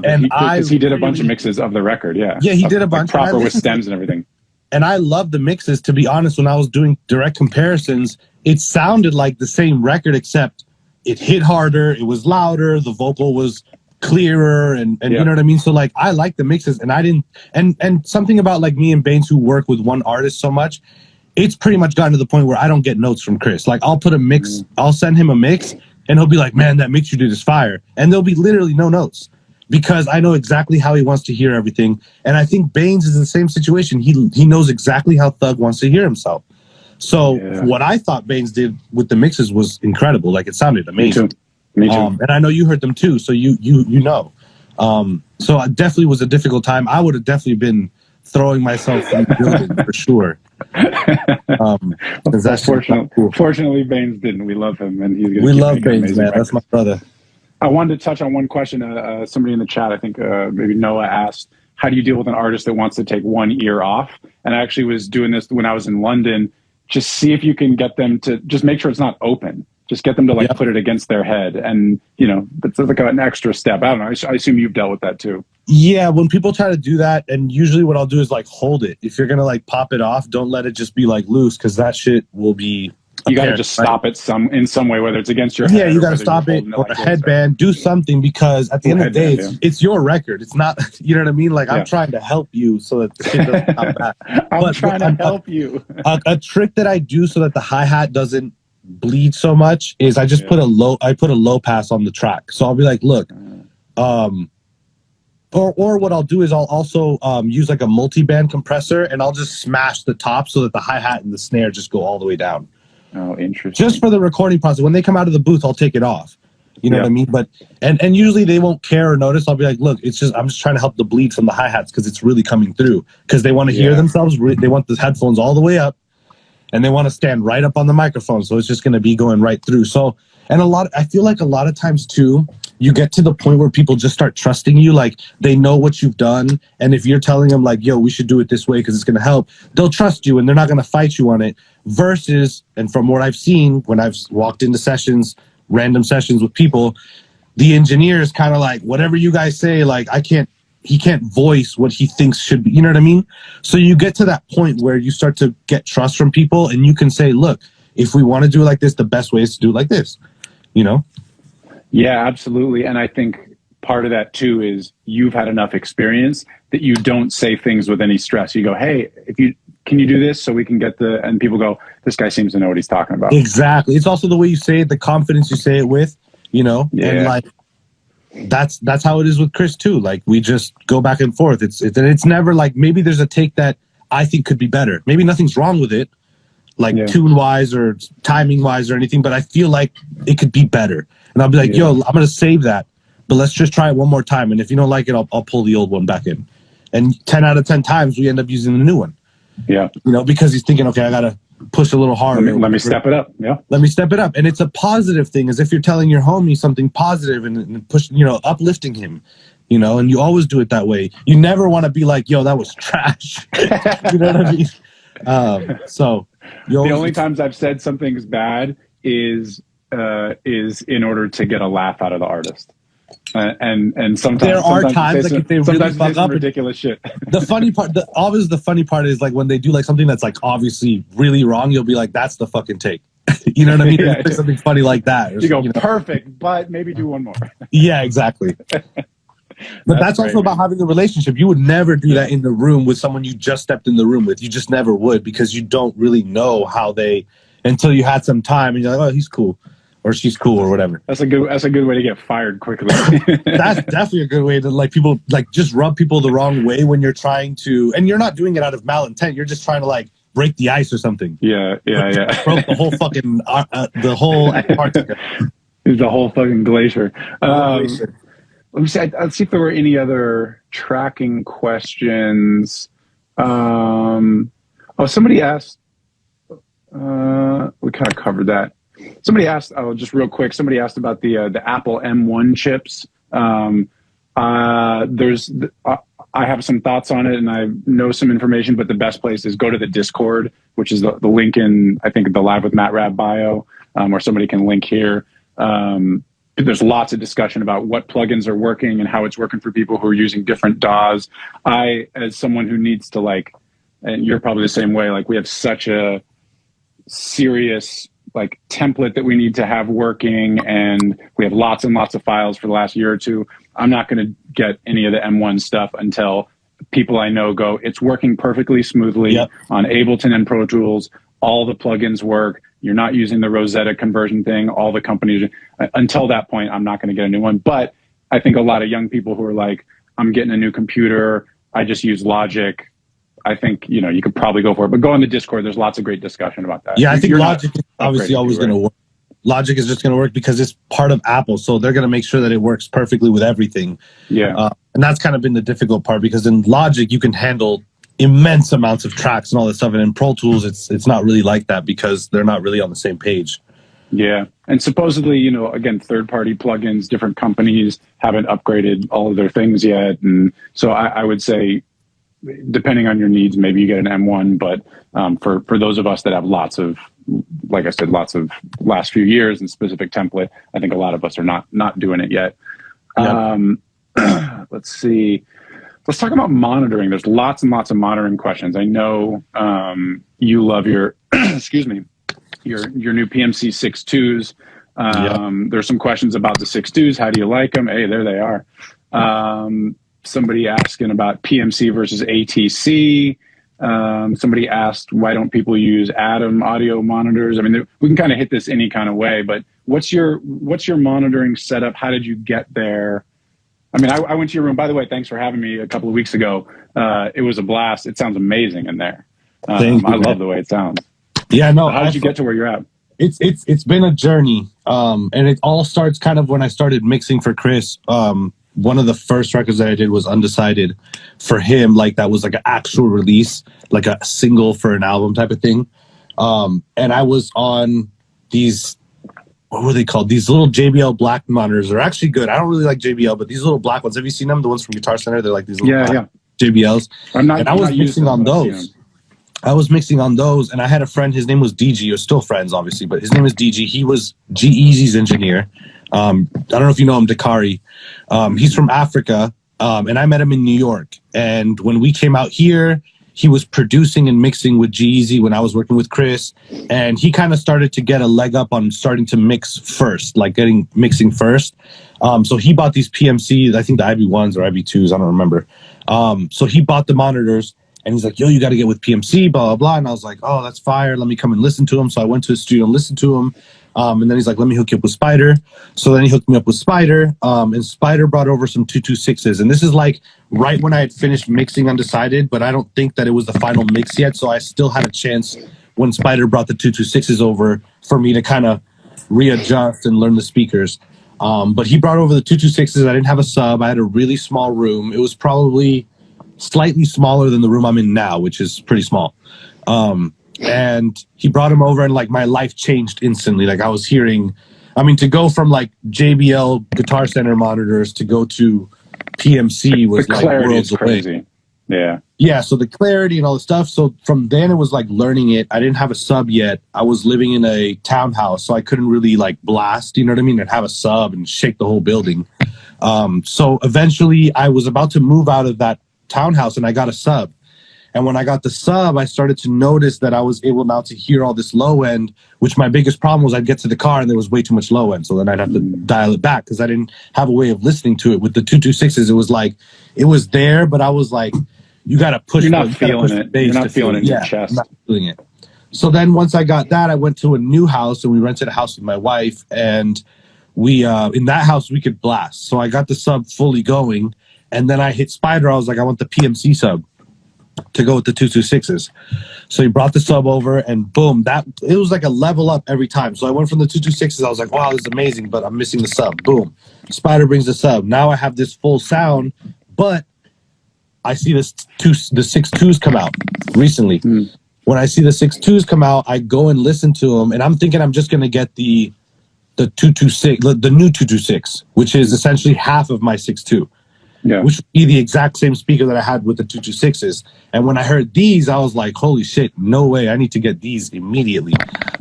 He did a bunch of mixes of the record, yeah. Yeah, he did a bunch. Like, proper with stems and everything. And I love the mixes. To be honest, when I was doing direct comparisons, it sounded like the same record, except it hit harder, it was louder, the vocal was clearer, and you know what I mean? So like, I like the mixes, and I didn't, and something about like me and Baines, who work with one artist so much, it's pretty much gotten to the point where I don't get notes from Chris. Like, I'll put a mix, I'll send him a mix, and he'll be like, man, that mix you did is fire. And there'll be literally no notes, because I know exactly how he wants to hear everything. And I think Baines is in the same situation. He knows exactly how Thug wants to hear himself. So what I thought Baines did with the mixes was incredible. Like, it sounded amazing. Me too. And I know you heard them too, so you know. So it definitely was a difficult time. I would have definitely been throwing myself from the building for sure. Fortunately, Baines didn't. We love him, and we love Baines, man. That's my brother. I wanted to touch on one question. Somebody in the chat, I think maybe Noah, asked, how do you deal with an artist that wants to take one ear off? And I actually was doing this when I was in London. Just see if you can get them to just make sure it's not open. Just get them to put it against their head. And, you know, it's like an extra step. I don't know. I assume you've dealt with that too. Yeah, when people try to do that, and usually what I'll do is like hold it. If you're going to like pop it off, don't let it just be like loose, because that shit will be... You got to just stop it in some way, whether it's against your head. Yeah, you got to stop it, or a headband, do something, because at the end of the day, it's your record. It's not, you know what I mean? Like, I'm trying to help you so that the shit doesn't come back. I'm trying to help you. A trick that I do so that the hi-hat doesn't bleed so much is I just put a low pass on the track. So I'll be like, look, or what I'll do is I'll also use like a multi-band compressor, and I'll just smash the top so that the hi-hat and the snare just go all the way down. Oh, interesting. Just for the recording process. When they come out of the booth, I'll take it off. You know what I mean? But and usually they won't care or notice. I'll be like, look, I'm just trying to help the bleed from the hi-hats because it's really coming through. Because they want to hear themselves. They want the headphones all the way up, and they want to stand right up on the microphone. So it's just going to be going right through. So, and I feel like a lot of times too, you get to the point where people just start trusting you. Like they know what you've done. And if you're telling them like, yo, we should do it this way because it's going to help, they'll trust you and they're not going to fight you on it. Versus, and from what I've seen when I've walked into sessions, random sessions with people, the engineer is kind of like, whatever you guys say, like he can't voice what he thinks should be, you know what I mean? So you get to that point where you start to get trust from people and you can say, look, if we want to do it like this, the best way is to do it like this, you know? Yeah, absolutely. And I think part of that too is you've had enough experience that you don't say things with any stress. You go, hey, can you do this so we can get and people go, this guy seems to know what he's talking about. Exactly. It's also the way you say it, the confidence you say it with, you know? Yeah. And like, that's how it is with Chris too. Like we just go back and forth. It's never like, maybe there's a take that I think could be better. Maybe nothing's wrong with it, like tune wise or timing wise or anything, but I feel like it could be better. And I'll be like, yo, I'm going to save that, but let's just try it one more time. And if you don't like it, I'll pull the old one back in. And 10 out of 10 times we end up using the new one. Yeah. You know, because he's thinking, okay, I got to push a little harder. Let me step it up. Yeah. Let me step it up. And it's a positive thing, as if you're telling your homie something positive and push, you know, uplifting him, you know, and you always do it that way. You never want to be like, yo, that was trash. You know what I mean? So the only times I've said something's bad is in order to get a laugh out of the artist. And sometimes there are times like if they really fuck up ridiculous shit. The funny part is like when they do like something that's like obviously really wrong, you'll be like, that's the fucking take. You know what I mean? Yeah, something funny like that. You go, perfect, but maybe do one more. Yeah, exactly. But that's also about having a relationship. You would never do that in the room with someone you just stepped in the room with. You just never would, because you don't really know how until you had some time and you're like, oh, he's cool. Or she's cool or whatever. That's a good way to get fired quickly. That's definitely a good way to like people like just rub people the wrong way when you're trying to, and you're not doing it out of malintent. You're just trying to like break the ice or something. Yeah. Broke the whole fucking the whole Antarctica. The whole fucking glacier. Let me see. Let's see if there were any other tracking questions. Somebody asked. We kind of covered that. Somebody asked, just real quick, somebody asked about the Apple M1 chips. I have some thoughts on it and I know some information, but the best place is go to the Discord, which is the link in, I think, the LiveWithMattRad bio, or somebody can link here. There's lots of discussion about what plugins are working and how it's working for people who are using different DAWs. I, as someone who needs to like, and you're probably the same way, like we have such a serious like template that we need to have working, and we have lots and lots of files for the last year or two. I'm not going to get any of the M1 stuff until people I know go, it's working perfectly smoothly on Ableton and Pro Tools. All the plugins work. You're not using the Rosetta conversion thing. All the companies, until that point, I'm not going to get a new one. But I think a lot of young people who are like, I'm getting a new computer, I just use Logic, I think, you know, you could probably go for it. But go on the Discord. There's lots of great discussion about that. Yeah, I think Logic is obviously always going to work. Logic is just going to work because it's part of Apple. So they're going to make sure that it works perfectly with everything. Yeah. And that's kind of been the difficult part, because in Logic, you can handle immense amounts of tracks and all that stuff. And in Pro Tools, it's not really like that because they're not really on the same page. Yeah. And supposedly, you know, again, third-party plugins, different companies haven't upgraded all of their things yet. And so I would say, depending on your needs, maybe you get an M1, but for those of us that have lots of, like I said, lots of last few years and specific template, I think a lot of us are not doing it yet. Yep. Let's see. Let's talk about monitoring. There's lots and lots of monitoring questions. I know you love your, excuse me, your new PMC 6.2s. There's some questions about the 6.2s. How do you like them? Hey, there they are. Somebody asking about PMC versus ATC. Somebody asked, why don't people use Atom audio monitors? I mean, we can kind of hit this any kind of way, but what's your monitoring setup? How did you get there? I mean, I went to your room. By the way, thanks for having me a couple of weeks ago. It was a blast. It sounds amazing in there. I love the way it sounds. Yeah, no. How did you get to where you're at? It's been a journey, and it all starts kind of when I started mixing for Chris. One of the first records that I did was Undecided for him, like that was like an actual release, like a single for an album type of thing. And I was on these, what were they called? These little JBL black monitors. They're actually good. I don't really like JBL, but these little black ones. Have you seen them? The ones from Guitar Center. They're like these little black JBLs. And I was mixing on those. I was mixing on those, and I had a friend. His name was DG. You're still friends, obviously, but his name is DG. He was G-Eazy's engineer. I don't know if you know him, Dakari. He's from Africa, and I met him in New York. And when we came out here, he was producing and mixing with G-Eazy when I was working with Chris. And he kind of started to get a leg up on starting to mix first, like mixing first. So he bought these PMCs, I think the IB1s or IB2s, I don't remember. So he bought the monitors. And he's like, yo, you got to get with PMC, blah, blah, blah. And I was like, oh, that's fire. Let me come and listen to him. So I went to his studio and listened to him. And then he's like, let me hook you up with Spider. So then he hooked me up with Spider. And Spider brought over some 226s. And this is like right when I had finished mixing Undecided, but I don't think that it was the final mix yet. So I still had a chance when Spider brought the 226s over for me to kind of readjust and learn the speakers. But he brought over the 226s. I didn't have a sub. I had a really small room. It was probably slightly smaller than the room I'm in now, which is pretty small. And he brought him over and like my life changed instantly. Like I was hearing, I mean, to go from like JBL Guitar Center monitors to go to PMC was like worlds away. Yeah. Yeah. So the clarity and all the stuff. So from then it was like learning it. I didn't have a sub yet. I was living in a townhouse, so I couldn't really like blast, you know what I mean? And have a sub and shake the whole building. So eventually I was about to move out of that townhouse and I got a sub. And when I got the sub, I started to notice that I was able now to hear all this low end, which my biggest problem was I'd get to the car and there was way too much low end. So then I'd have to dial it back because I didn't have a way of listening to it. With the 226s, it was like, it was there, but I was like, you got to push. You're not feeling it. You're not feeling it in your chest. I'm not feeling it. So then once I got that, I went to a new house and we rented a house with my wife. And we, in that house, we could blast. So I got the sub fully going. And then I hit Spider. I was like, I want the PMC sub to go with the 226s. So he brought the sub over and boom, it was like a level up every time. So I went from the 226s. I was like, wow, this is amazing, but I'm missing the sub. Boom. Spider brings the sub. Now I have this full sound, but I see the 6.2s come out recently. When I see the 6.2s come out, I go and listen to them and I'm thinking I'm just going to get the 226, the new 226, which is essentially half of my 6.2. Yeah. Which would be the exact same speaker that I had with the 226s. And when I heard these, I was like, holy shit, no way. I need to get these immediately.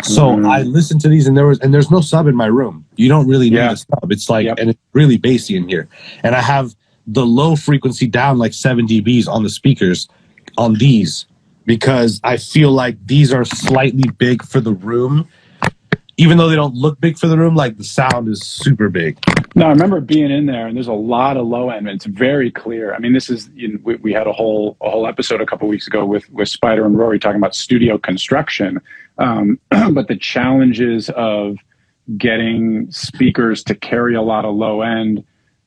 So I listened to these and there's no sub in my room. You don't really need a sub. It's like, and it's really bassy in here. And I have the low frequency down like 7 dBs on the speakers on these because I feel like these are slightly big for the room. Even though they don't look big for the room, like the sound is super big. No, I remember being in there, and there's a lot of low end. And it's very clear. I mean, this is we had a whole episode a couple of weeks ago with Spider and Rory talking about studio construction, but the challenges of getting speakers to carry a lot of low end,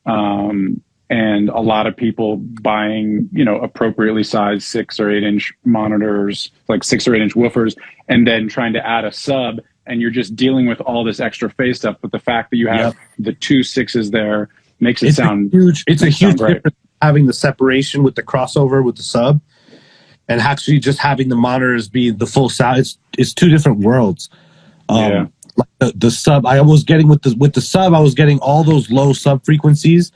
and a lot of people buying appropriately sized 6 or 8 inch monitors, like 6 or 8 inch woofers, and then trying to add a sub. And you're just dealing with all this extra phase stuff. But the fact that you have the 2 6s there makes it sound huge. It's a huge difference having the separation with the crossover with the sub and actually just having the monitors be the full sound. It's 2 different worlds. Like the sub, I was getting with the sub, I was getting all those low sub frequencies.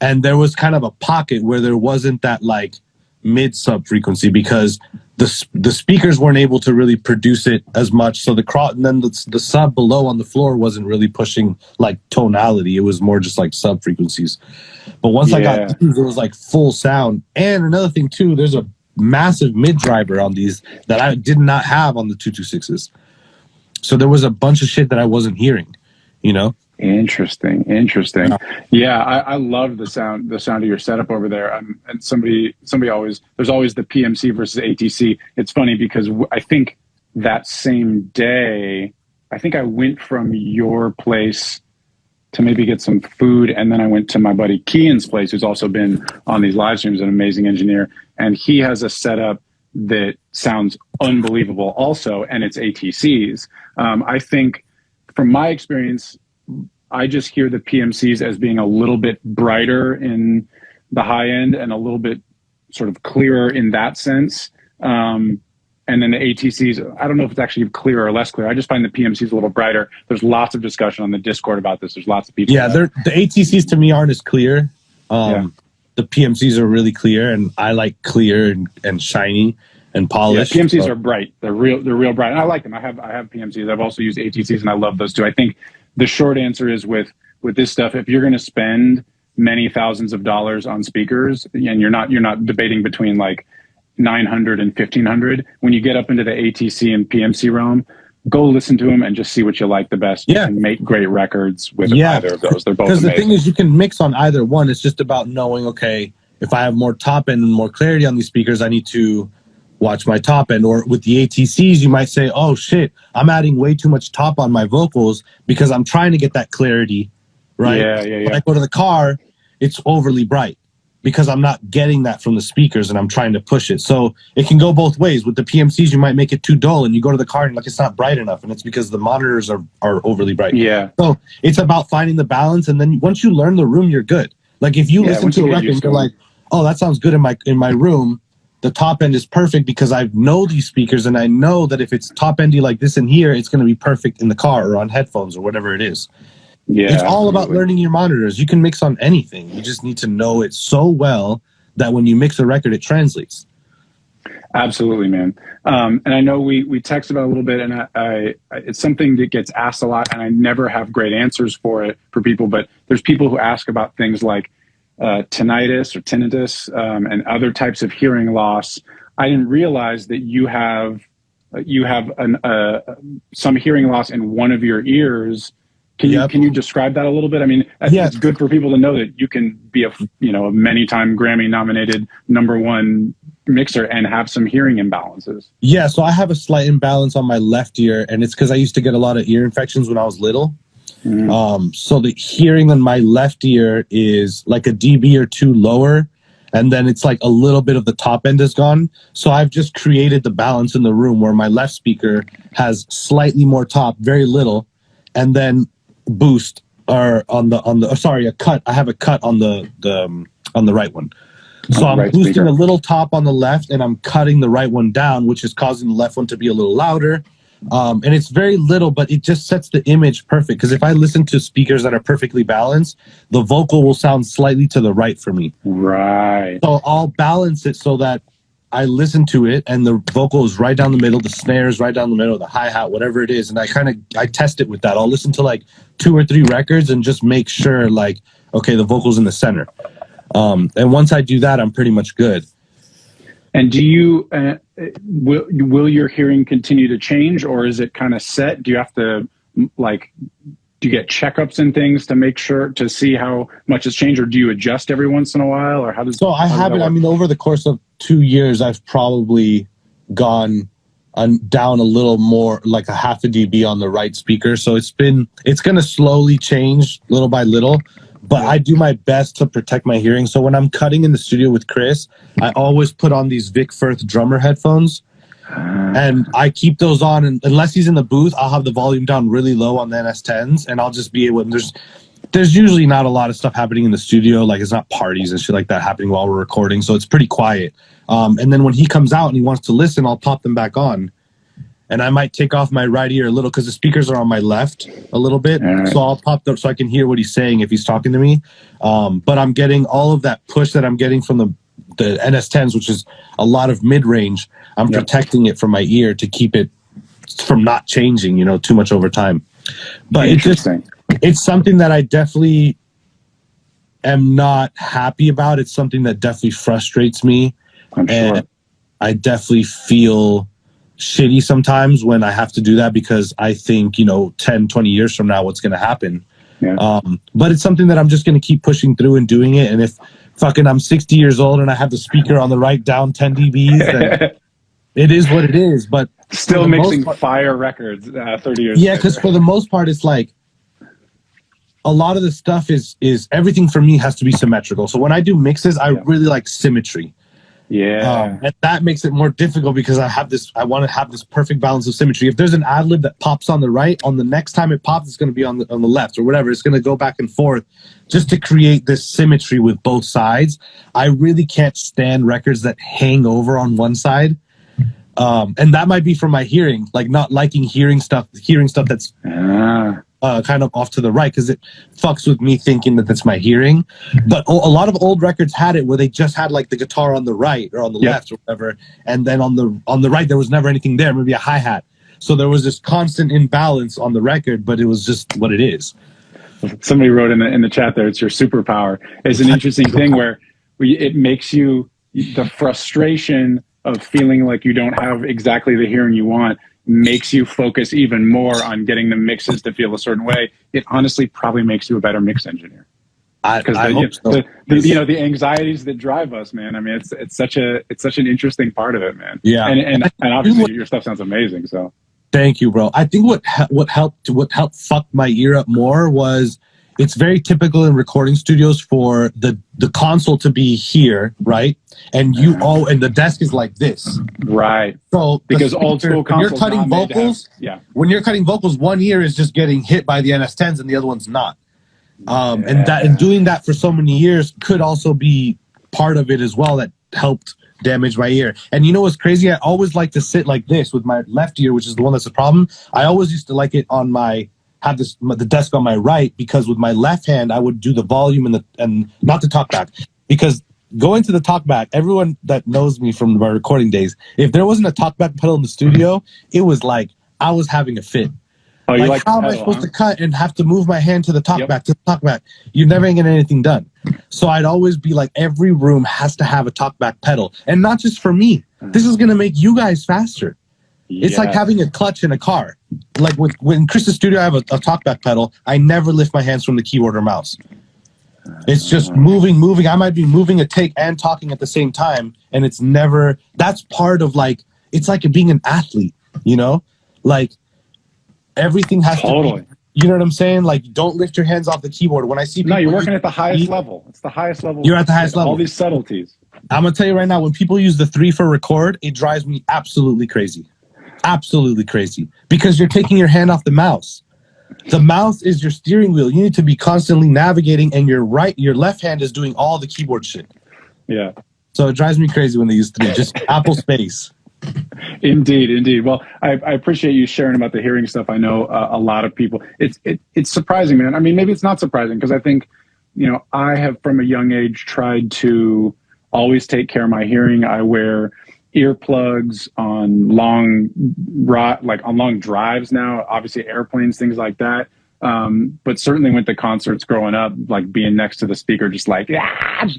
And there was kind of a pocket where there wasn't that like mid sub frequency because the speakers weren't able to really produce it as much. So and then the sub below on the floor wasn't really pushing like tonality. It was more just like sub frequencies. But once I got these, it was like full sound. And another thing too, there's a massive mid driver on these that I did not have on the 226s. So there was a bunch of shit that I wasn't hearing, Interesting. Yeah, I love the sound of your setup over there. And somebody there's always the PMC versus ATC. It's funny because I think that same day, I went from your place to maybe get some food, and then I went to my buddy Kian's place, who's also been on these live streams, an amazing engineer, and he has a setup that sounds unbelievable also, and it's ATCs. I think from my experience, I just hear the PMCs as being a little bit brighter in the high end and a little bit sort of clearer in that sense. And then the ATCs, I don't know if it's actually clearer or less clear. I just find the PMCs a little brighter. There's lots of discussion on the Discord about this. There's lots of people. Yeah, the ATCs to me aren't as clear. The PMCs are really clear, and I like clear and shiny and polished. Yeah, PMCs are bright. They're real bright. And I like them. I have PMCs. I've also used ATCs, and I love those too. I think the short answer is with this stuff, if you're going to spend many thousands of dollars on speakers, and you're not debating between like 900 and 1500, when you get up into the ATC and PMC realm, go listen to them and just see what you like the best. You can make great records with either of those. They're both amazing. Because the thing is, you can mix on either one. It's just about knowing, okay, if I have more top end and more clarity on these speakers, I need to watch my top end. Or with the ATCs, you might say, oh shit, I'm adding way too much top on my vocals because I'm trying to get that clarity, right? Yeah. When I go to the car, it's overly bright because I'm not getting that from the speakers and I'm trying to push it. So it can go both ways. With the PMCs, you might make it too dull and you go to the car and like it's not bright enough, and it's because the monitors are overly bright. Yeah. So it's about finding the balance, and then once you learn the room, you're good. Like if you listen to a record and you're like, oh, that sounds good in my room, the top end is perfect because I know these speakers and I know that if it's top endy like this in here, it's going to be perfect in the car or on headphones or whatever it is. Yeah, it's all about learning your monitors. You can mix on anything. You just need to know it so well that when you mix a record, it translates. Absolutely, man. And I know we texted about it a little bit, and I it's something that gets asked a lot, and I never have great answers for it for people. But there's people who ask about things like tinnitus or tinnitus and other types of hearing loss. I didn't realize that you have some hearing loss in one of your ears. Can you describe that a little bit? I mean, I think it's good for people to know that you can be a many-time Grammy-nominated #1 mixer and have some hearing imbalances. Yeah, so I have a slight imbalance on my left ear, and it's because I used to get a lot of ear infections when I was little. So the hearing on my left ear is like a dB or two lower, and then it's like a little bit of the top end is gone. So I've just created the balance in the room where my left speaker has slightly more top, very little, and then boost or a cut. I have a cut on the right one. So I'm boosting a little top on the left and I'm cutting the right one down, which is causing the left one to be a little louder. And it's very little, but it just sets the image perfect. Because if I listen to speakers that are perfectly balanced, the vocal will sound slightly to the right for me. Right. So I'll balance it so that I listen to it and the vocal is right down the middle, the snare is right down the middle, the hi-hat, whatever it is. And I test it with that. I'll listen to like 2 or 3 records and just make sure like, okay, the vocal's in the center. And once I do that, I'm pretty much good. And do you will your hearing continue to change, or is it kind of set? Do you have to do you get checkups and things to make sure to see how much has changed, or do you adjust every once in a while, or how does? So I haven't. I mean, over the course of 2 years, I've probably gone down a little more, like a half a dB on the right speaker. So it's going to slowly change little by little. But I do my best to protect my hearing. So when I'm cutting in the studio with Chris, I always put on these Vic Firth drummer headphones. And I keep those on. And unless he's in the booth, I'll have the volume down really low on the NS10s. And I'll just be able to... There's usually not a lot of stuff happening in the studio. Like, it's not parties and shit like that happening while we're recording. So it's pretty quiet. And then when he comes out and he wants to listen, I'll pop them back on. And I might take off my right ear a little because the speakers are on my left a little bit. Right. So I'll pop them so I can hear what he's saying if he's talking to me. But I'm getting all of that push that I'm getting from the NS10s, which is a lot of mid-range. I'm protecting it from my ear to keep it from not changing, too much over time. But it's something that I definitely am not happy about. It's something that definitely frustrates me. I'm sure. And I definitely feel shitty sometimes when I have to do that because I think, 10, 20 years from now, what's going to happen. Yeah. But it's something that I'm just going to keep pushing through and doing it. And if I'm 60 years old and I have the speaker on the right down 10 dBs, then it is what it is. But still mixing fire records 30 years Yeah, because for the most part, it's like a lot of the stuff is everything for me has to be symmetrical. So when I do mixes, I really like symmetry. Yeah. And that makes it more difficult because I want to have this perfect balance of symmetry. If there's an ad lib that pops on the right, on the next time it pops, it's going to be on the left or whatever. It's going to go back and forth just to create this symmetry with both sides. I really can't stand records that hang over on one side. And that might be from my hearing, like not liking hearing stuff that's kind of off to the right because it fucks with me thinking that that's my hearing. But a lot of old records had it where they just had like the guitar on the right or on the left or whatever, and then on the right there was never anything there, maybe a hi-hat. So there was this constant imbalance on the record, but it was just what it is. Somebody wrote in the chat there, it's your superpower. It's an interesting thing where it makes you, the frustration of feeling like you don't have exactly the hearing you want makes you focus even more on getting the mixes to feel a certain way. It honestly probably makes you a better mix engineer. Because the anxieties that drive us, man. I mean, it's such an interesting part of it, man. Yeah, and obviously your stuff sounds amazing. So thank you, bro. I think what helped fuck my ear up more was it's very typical in recording studios for the console to be here, right? And and the desk is like this. Right. So because old school consoles, when you're cutting vocals, when you're cutting vocals, one ear is just getting hit by the NS10s and the other one's not. And doing that for so many years could also be part of it as well that helped damage my ear. And you know what's crazy? I always like to sit like this with my left ear, which is the one that's a problem. I always used to like it on the desk on my right, because with my left hand I would do the volume and not the talkback, because going to the talkback, everyone that knows me from my recording days, if there wasn't a talkback pedal in the studio, it was like I was having a fit. Oh, you like how am I supposed to cut and have to move my hand to the talkback to the talkback? You're never gonna get anything done. So I'd always be like, every room has to have a talkback pedal, and not just for me. This is gonna make you guys faster. It's like having a clutch in a car. Like when Chris's studio, I have a talkback pedal. I never lift my hands from the keyboard or mouse. It's just moving. I might be moving a take and talking at the same time, and it's never. That's part of it's like being an athlete, you know, like everything has to be. You know what I'm saying? Like, don't lift your hands off the keyboard. When I see people, no, you're working at the highest level. It's the highest level. You're at the highest level. All these subtleties. I'm gonna tell you right now, when people use the 3 for record, it drives me absolutely crazy. Absolutely crazy, because you're taking your hand off the mouse. The mouse is your steering wheel. You need to be constantly navigating, and your left hand is doing all the keyboard shit. Yeah. So it drives me crazy when they use 3. Just Apple space. Indeed. Well, I appreciate you sharing about the hearing stuff. I know a lot of people. It's surprising, man. I mean, maybe it's not surprising, because I think, I have from a young age tried to always take care of my hearing. I wear earplugs on long drives now, obviously airplanes, things like that. But certainly went to concerts growing up, like being next to the speaker, just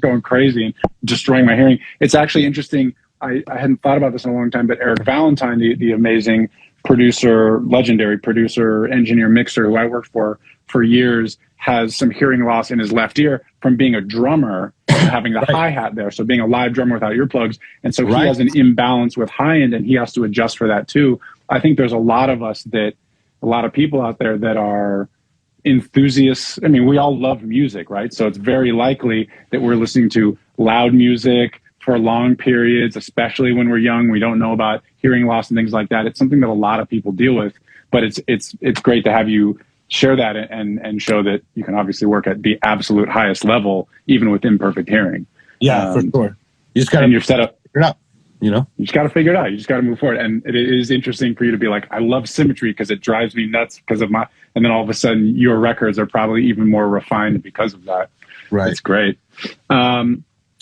going crazy and destroying my hearing. It's actually interesting. I hadn't thought about this in a long time, but Eric Valentine, the amazing producer, legendary producer, engineer, mixer, who I worked for years, has some hearing loss in his left ear from being a drummer and having the hi-hat there. So being a live drummer without earplugs. And so he has an imbalance with high end, and he has to adjust for that too. I think there's a lot of people out there that are enthusiasts. I mean, we all love music, right? So it's very likely that we're listening to loud music for long periods, especially when we're young. We don't know about hearing loss and things like that. It's something that a lot of people deal with, but it's great to have you share that and show that you can obviously work at the absolute highest level, even with imperfect hearing. Yeah, for sure. You just got to figure it out. You just got to figure it out. You just got to move forward. And it is interesting for you to be like, I love symmetry because it drives me nuts because of and then all of a sudden your records are probably even more refined because of that. Right. It's great.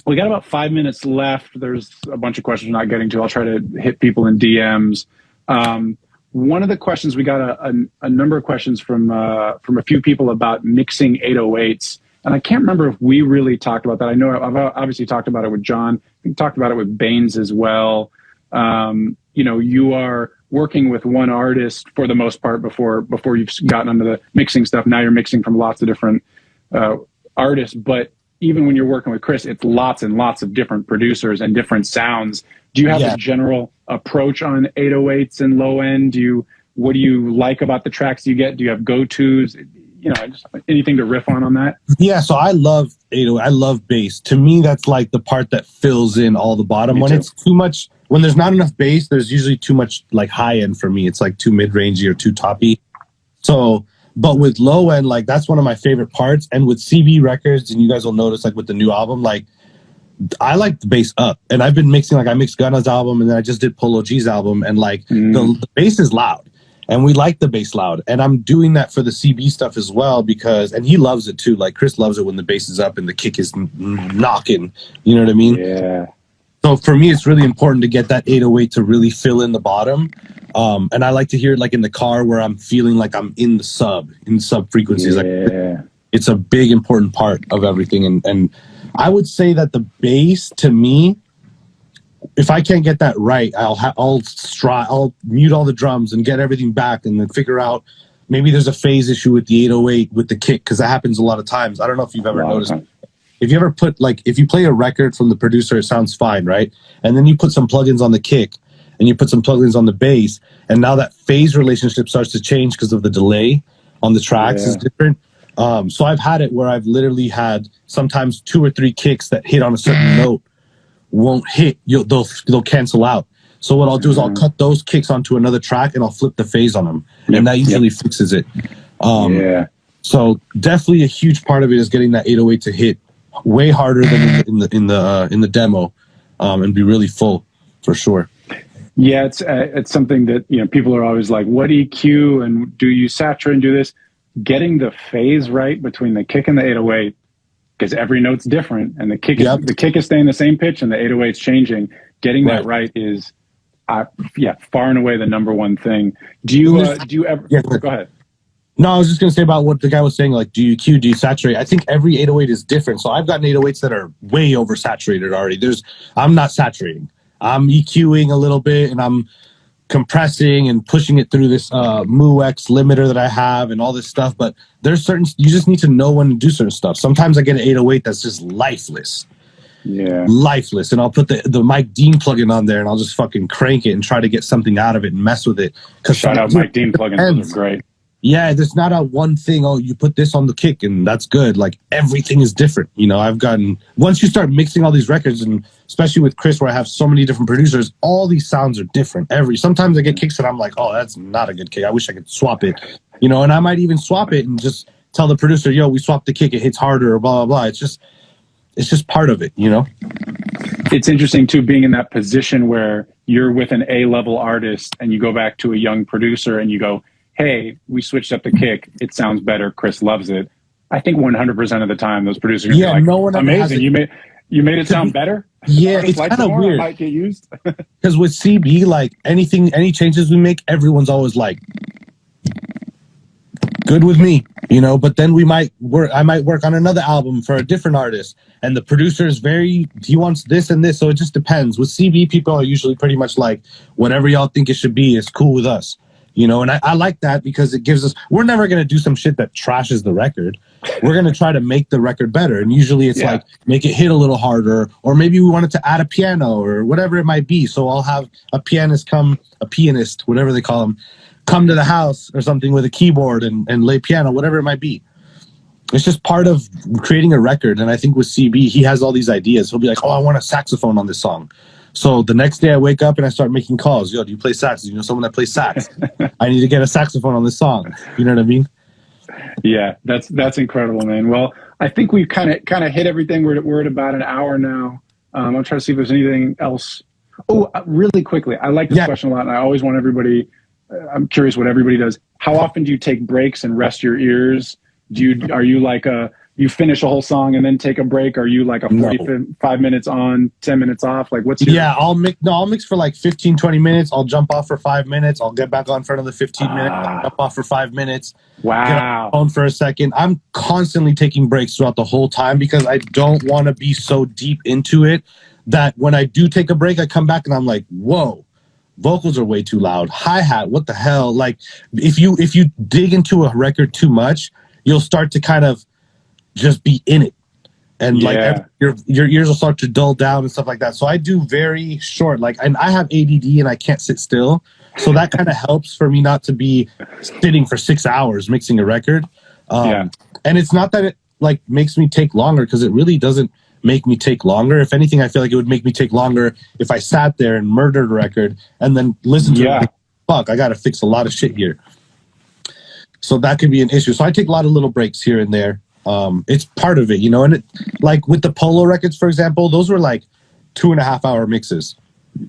We got about 5 minutes left. There's a bunch of questions we're not getting to. I'll try to hit people in DMs. One of the questions, we got a number of questions from a few people about mixing 808s. And I can't remember if we really talked about that. I know I've obviously talked about it with John. We talked about it with Baines as well. You are working with one artist for the most part before you've gotten into the mixing stuff. Now you're mixing from lots of different artists. But even when you're working with Chris, it's lots and lots of different producers and different sounds. Do you have a general approach on 808s and low end? What do you like about the tracks you get? Do you have go-tos? just anything to riff on that? Yeah, so I love 808. I love bass. To me, that's like the part that fills in all the bottom. Me When too. it's too much, when there's not enough bass, there's usually too much like high end for me. It's like too mid-rangey or too toppy. So, but with low end, like that's one of my favorite parts. And with CB Records, and you guys will notice like with the new album, like I like the bass up. And I've been mixing, like I mixed Gunna's album and then I just did Polo G's album, and like the bass is loud. And we like the bass loud. And I'm doing that for the CB stuff as well because, and he loves it too. Like Chris loves it when the bass is up and the kick is knocking. You know what I mean? Yeah. So for me, it's really important to get that 808 to really fill in the bottom. And I like to hear it like in the car where I'm feeling like I'm in the sub frequencies. Yeah. Like, it's a big, important part of everything. And I would say that the bass to me, if I can't get that right, I'll mute all the drums and get everything back and then figure out maybe there's a phase issue with the 808 with the kick, because that happens a lot of times. I don't know if you've ever noticed. If you ever put if you play a record from the producer, it sounds fine, right? And then you put some plugins on the kick and you put some plugins on the bass, and now that phase relationship starts to change because of the delay on the tracks is different. So I've had it where I've literally had sometimes 2 or 3 kicks that hit on a certain note won't hit, they'll cancel out. So what I'll do is I'll cut those kicks onto another track and I'll flip the phase on them, and that usually fixes it. So definitely a huge part of it is getting that 808 to hit way harder than in the demo, and be really full for sure. Yeah, it's something that people are always like, what EQ and do you saturate and do this? Getting the phase right between the kick and the 808, because every note's different, and the kick is staying the same pitch, and the 808's changing. Getting that right is, far and away the number one thing. Do you ever? Yeah, go ahead. No, I was just gonna say about what the guy was saying. Like, do you EQ? Do you saturate? I think every 808 is different. So I've gotten 808s that are way oversaturated already. I'm not saturating. I'm EQing a little bit, and I'm compressing and pushing it through this Mu-X limiter that I have and all this stuff. But there's you just need to know when to do certain stuff. Sometimes I get an 808 that's just lifeless. Yeah. Lifeless. And I'll put the Mike Dean plugin on there and I'll just fucking crank it and try to get something out of it and mess with it. Shout out Mike Dean plugins. Those are great. Yeah, there's not a one thing, you put this on the kick and that's good. Like everything is different. Once you start mixing all these records, and especially with Chris where I have so many different producers, all these sounds are different. Sometimes I get kicks that I'm like, oh, that's not a good kick. I wish I could swap it. And I might even swap it and just tell the producer, yo, we swapped the kick, it hits harder or blah, blah, blah. It's just part of it, It's interesting too, being in that position where you're with an A-level artist and you go back to a young producer and you go, hey, we switched up the kick. It sounds better. Chris loves it. I think 100% of the time, those producers are like, no one amazing. You made it sound better. Yeah, it's kind of weird. It might get used. Because with CB, like any changes we make, everyone's always like, good with me, But then I might work on another album for a different artist, and the producer is he wants this and this. So it just depends. With CB, people are usually pretty much like, whatever y'all think it should be is cool with us. And I like that because it gives us, we're never going to do some shit that trashes the record. We're going to try to make the record better. And usually it's like, make it hit a little harder, or maybe we wanted to add a piano or whatever it might be. So I'll have a pianist, whatever they call them, come to the house or something with a keyboard and lay piano, whatever it might be. It's just part of creating a record. And I think with CB, he has all these ideas. He'll be like, oh, I want a saxophone on this song. So the next day I wake up and I start making calls. Yo, do you play sax? Do you know someone that plays sax? I need to get a saxophone on this song. You know what I mean? Yeah, that's incredible, man. Well, I think we've kind of hit everything. We're at about an hour now. I'm trying to see if there's anything else. Oh, really quickly, I like this question a lot, and I always want everybody. I'm curious what everybody does. How often do you take breaks and rest your ears? Are you like you finish a whole song and then take a break? Are you like a 45 minutes on, 10 minutes off? Like what's your... Yeah, I'll mix for like 15, 20 minutes. I'll jump off for 5 minutes. I'll get back on for another 15 minutes. I'll jump off for 5 minutes. Wow. Get on the phone for a second. I'm constantly taking breaks throughout the whole time because I don't want to be so deep into it that when I do take a break, I come back and I'm like, whoa, vocals are way too loud. Hi-hat, what the hell? Like if you dig into a record too much, you'll start to kind of just be in it, and like your ears will start to dull down and stuff like that. So I do very short, and I have ADD and I can't sit still, so that kind of helps for me not to be sitting for 6 hours mixing a record. Yeah. And it's not that it like makes me take longer, because it really doesn't make me take longer. If anything, I feel like it would make me take longer if I sat there and murdered a record and then listened to it and think, fuck, I got to fix a lot of shit here. So that could be an issue. So I take a lot of little breaks here and there. It's part of it, you know. And it, like with the Polo records, for example, those were like 2.5 hour mixes.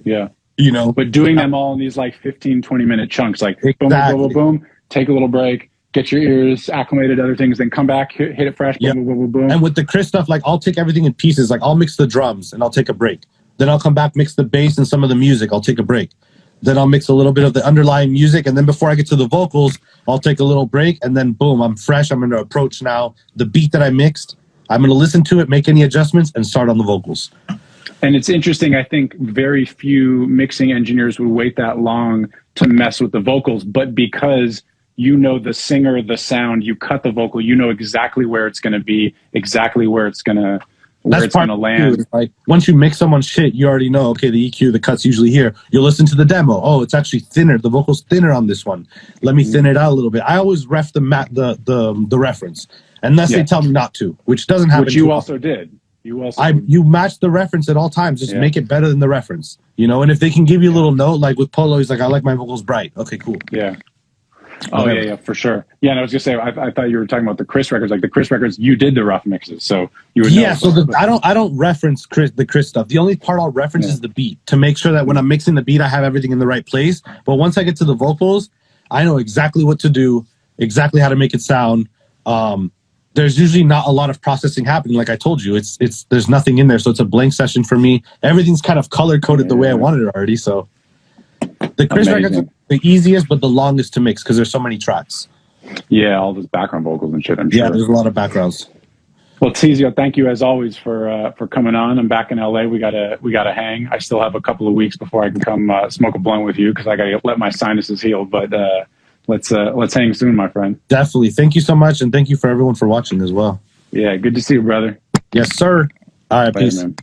Yeah. You know, but doing them all in these like 15-20 minute chunks, like exactly. boom, boom, boom, boom, take a little break, get your ears acclimated to other things, then come back, hit it fresh, boom, boom, boom, boom, boom. And with the Chris stuff, like I'll take everything in pieces. Like I'll mix the drums and I'll take a break. Then I'll come back, mix the bass and some of the music. I'll take a break. Then I'll mix a little bit of the underlying music. And then before I get to the vocals, I'll take a little break. And then boom, I'm fresh. I'm going to approach now the beat that I mixed. I'm going to listen to it, make any adjustments, and start on the vocals. And it's interesting. I think very few mixing engineers would wait that long to mess with the vocals. But because you know the singer, the sound, you cut the vocal, you know exactly where it's going to be, exactly where it's going to land. Like once you mix someone's shit, you already know, okay, the EQ, the cut's usually here. You'll listen to the demo. Oh, it's actually thinner. The vocal's thinner on this one. Let me thin it out a little bit. I always ref the reference, unless they tell me not to, which doesn't happen. Which you also did. You match the reference at all times. Just make it better than the reference, you know. And if they can give you a little note, like with Polo, he's like, I like my vocals bright. Okay, cool. Yeah. Oh, yeah, for sure. Yeah, and I was going to say, I thought you were talking about the Chris records. Like the Chris records, you did the rough mixes, so you would know. Yeah, so I don't reference the Chris stuff. The only part I'll reference is the beat, to make sure that when I'm mixing the beat, I have everything in the right place. But once I get to the vocals, I know exactly what to do, exactly how to make it sound. There's usually not a lot of processing happening. Like I told you, there's nothing in there, so it's a blank session for me. Everything's kind of color coded the way I wanted it already. So the Chris records are the easiest, but the longest to mix because there's so many tracks. Yeah, all those background vocals and shit. I'm sure. Yeah, there's a lot of backgrounds. Well, Teezio, thank you as always for coming on. I'm back in LA. We gotta hang. I still have a couple of weeks before I can come smoke a blunt with you because I gotta let my sinuses heal. But let's hang soon, my friend. Definitely. Thank you so much, and thank you for everyone for watching as well. Yeah, good to see you, brother. Yes, sir. All right, Later, peace. man.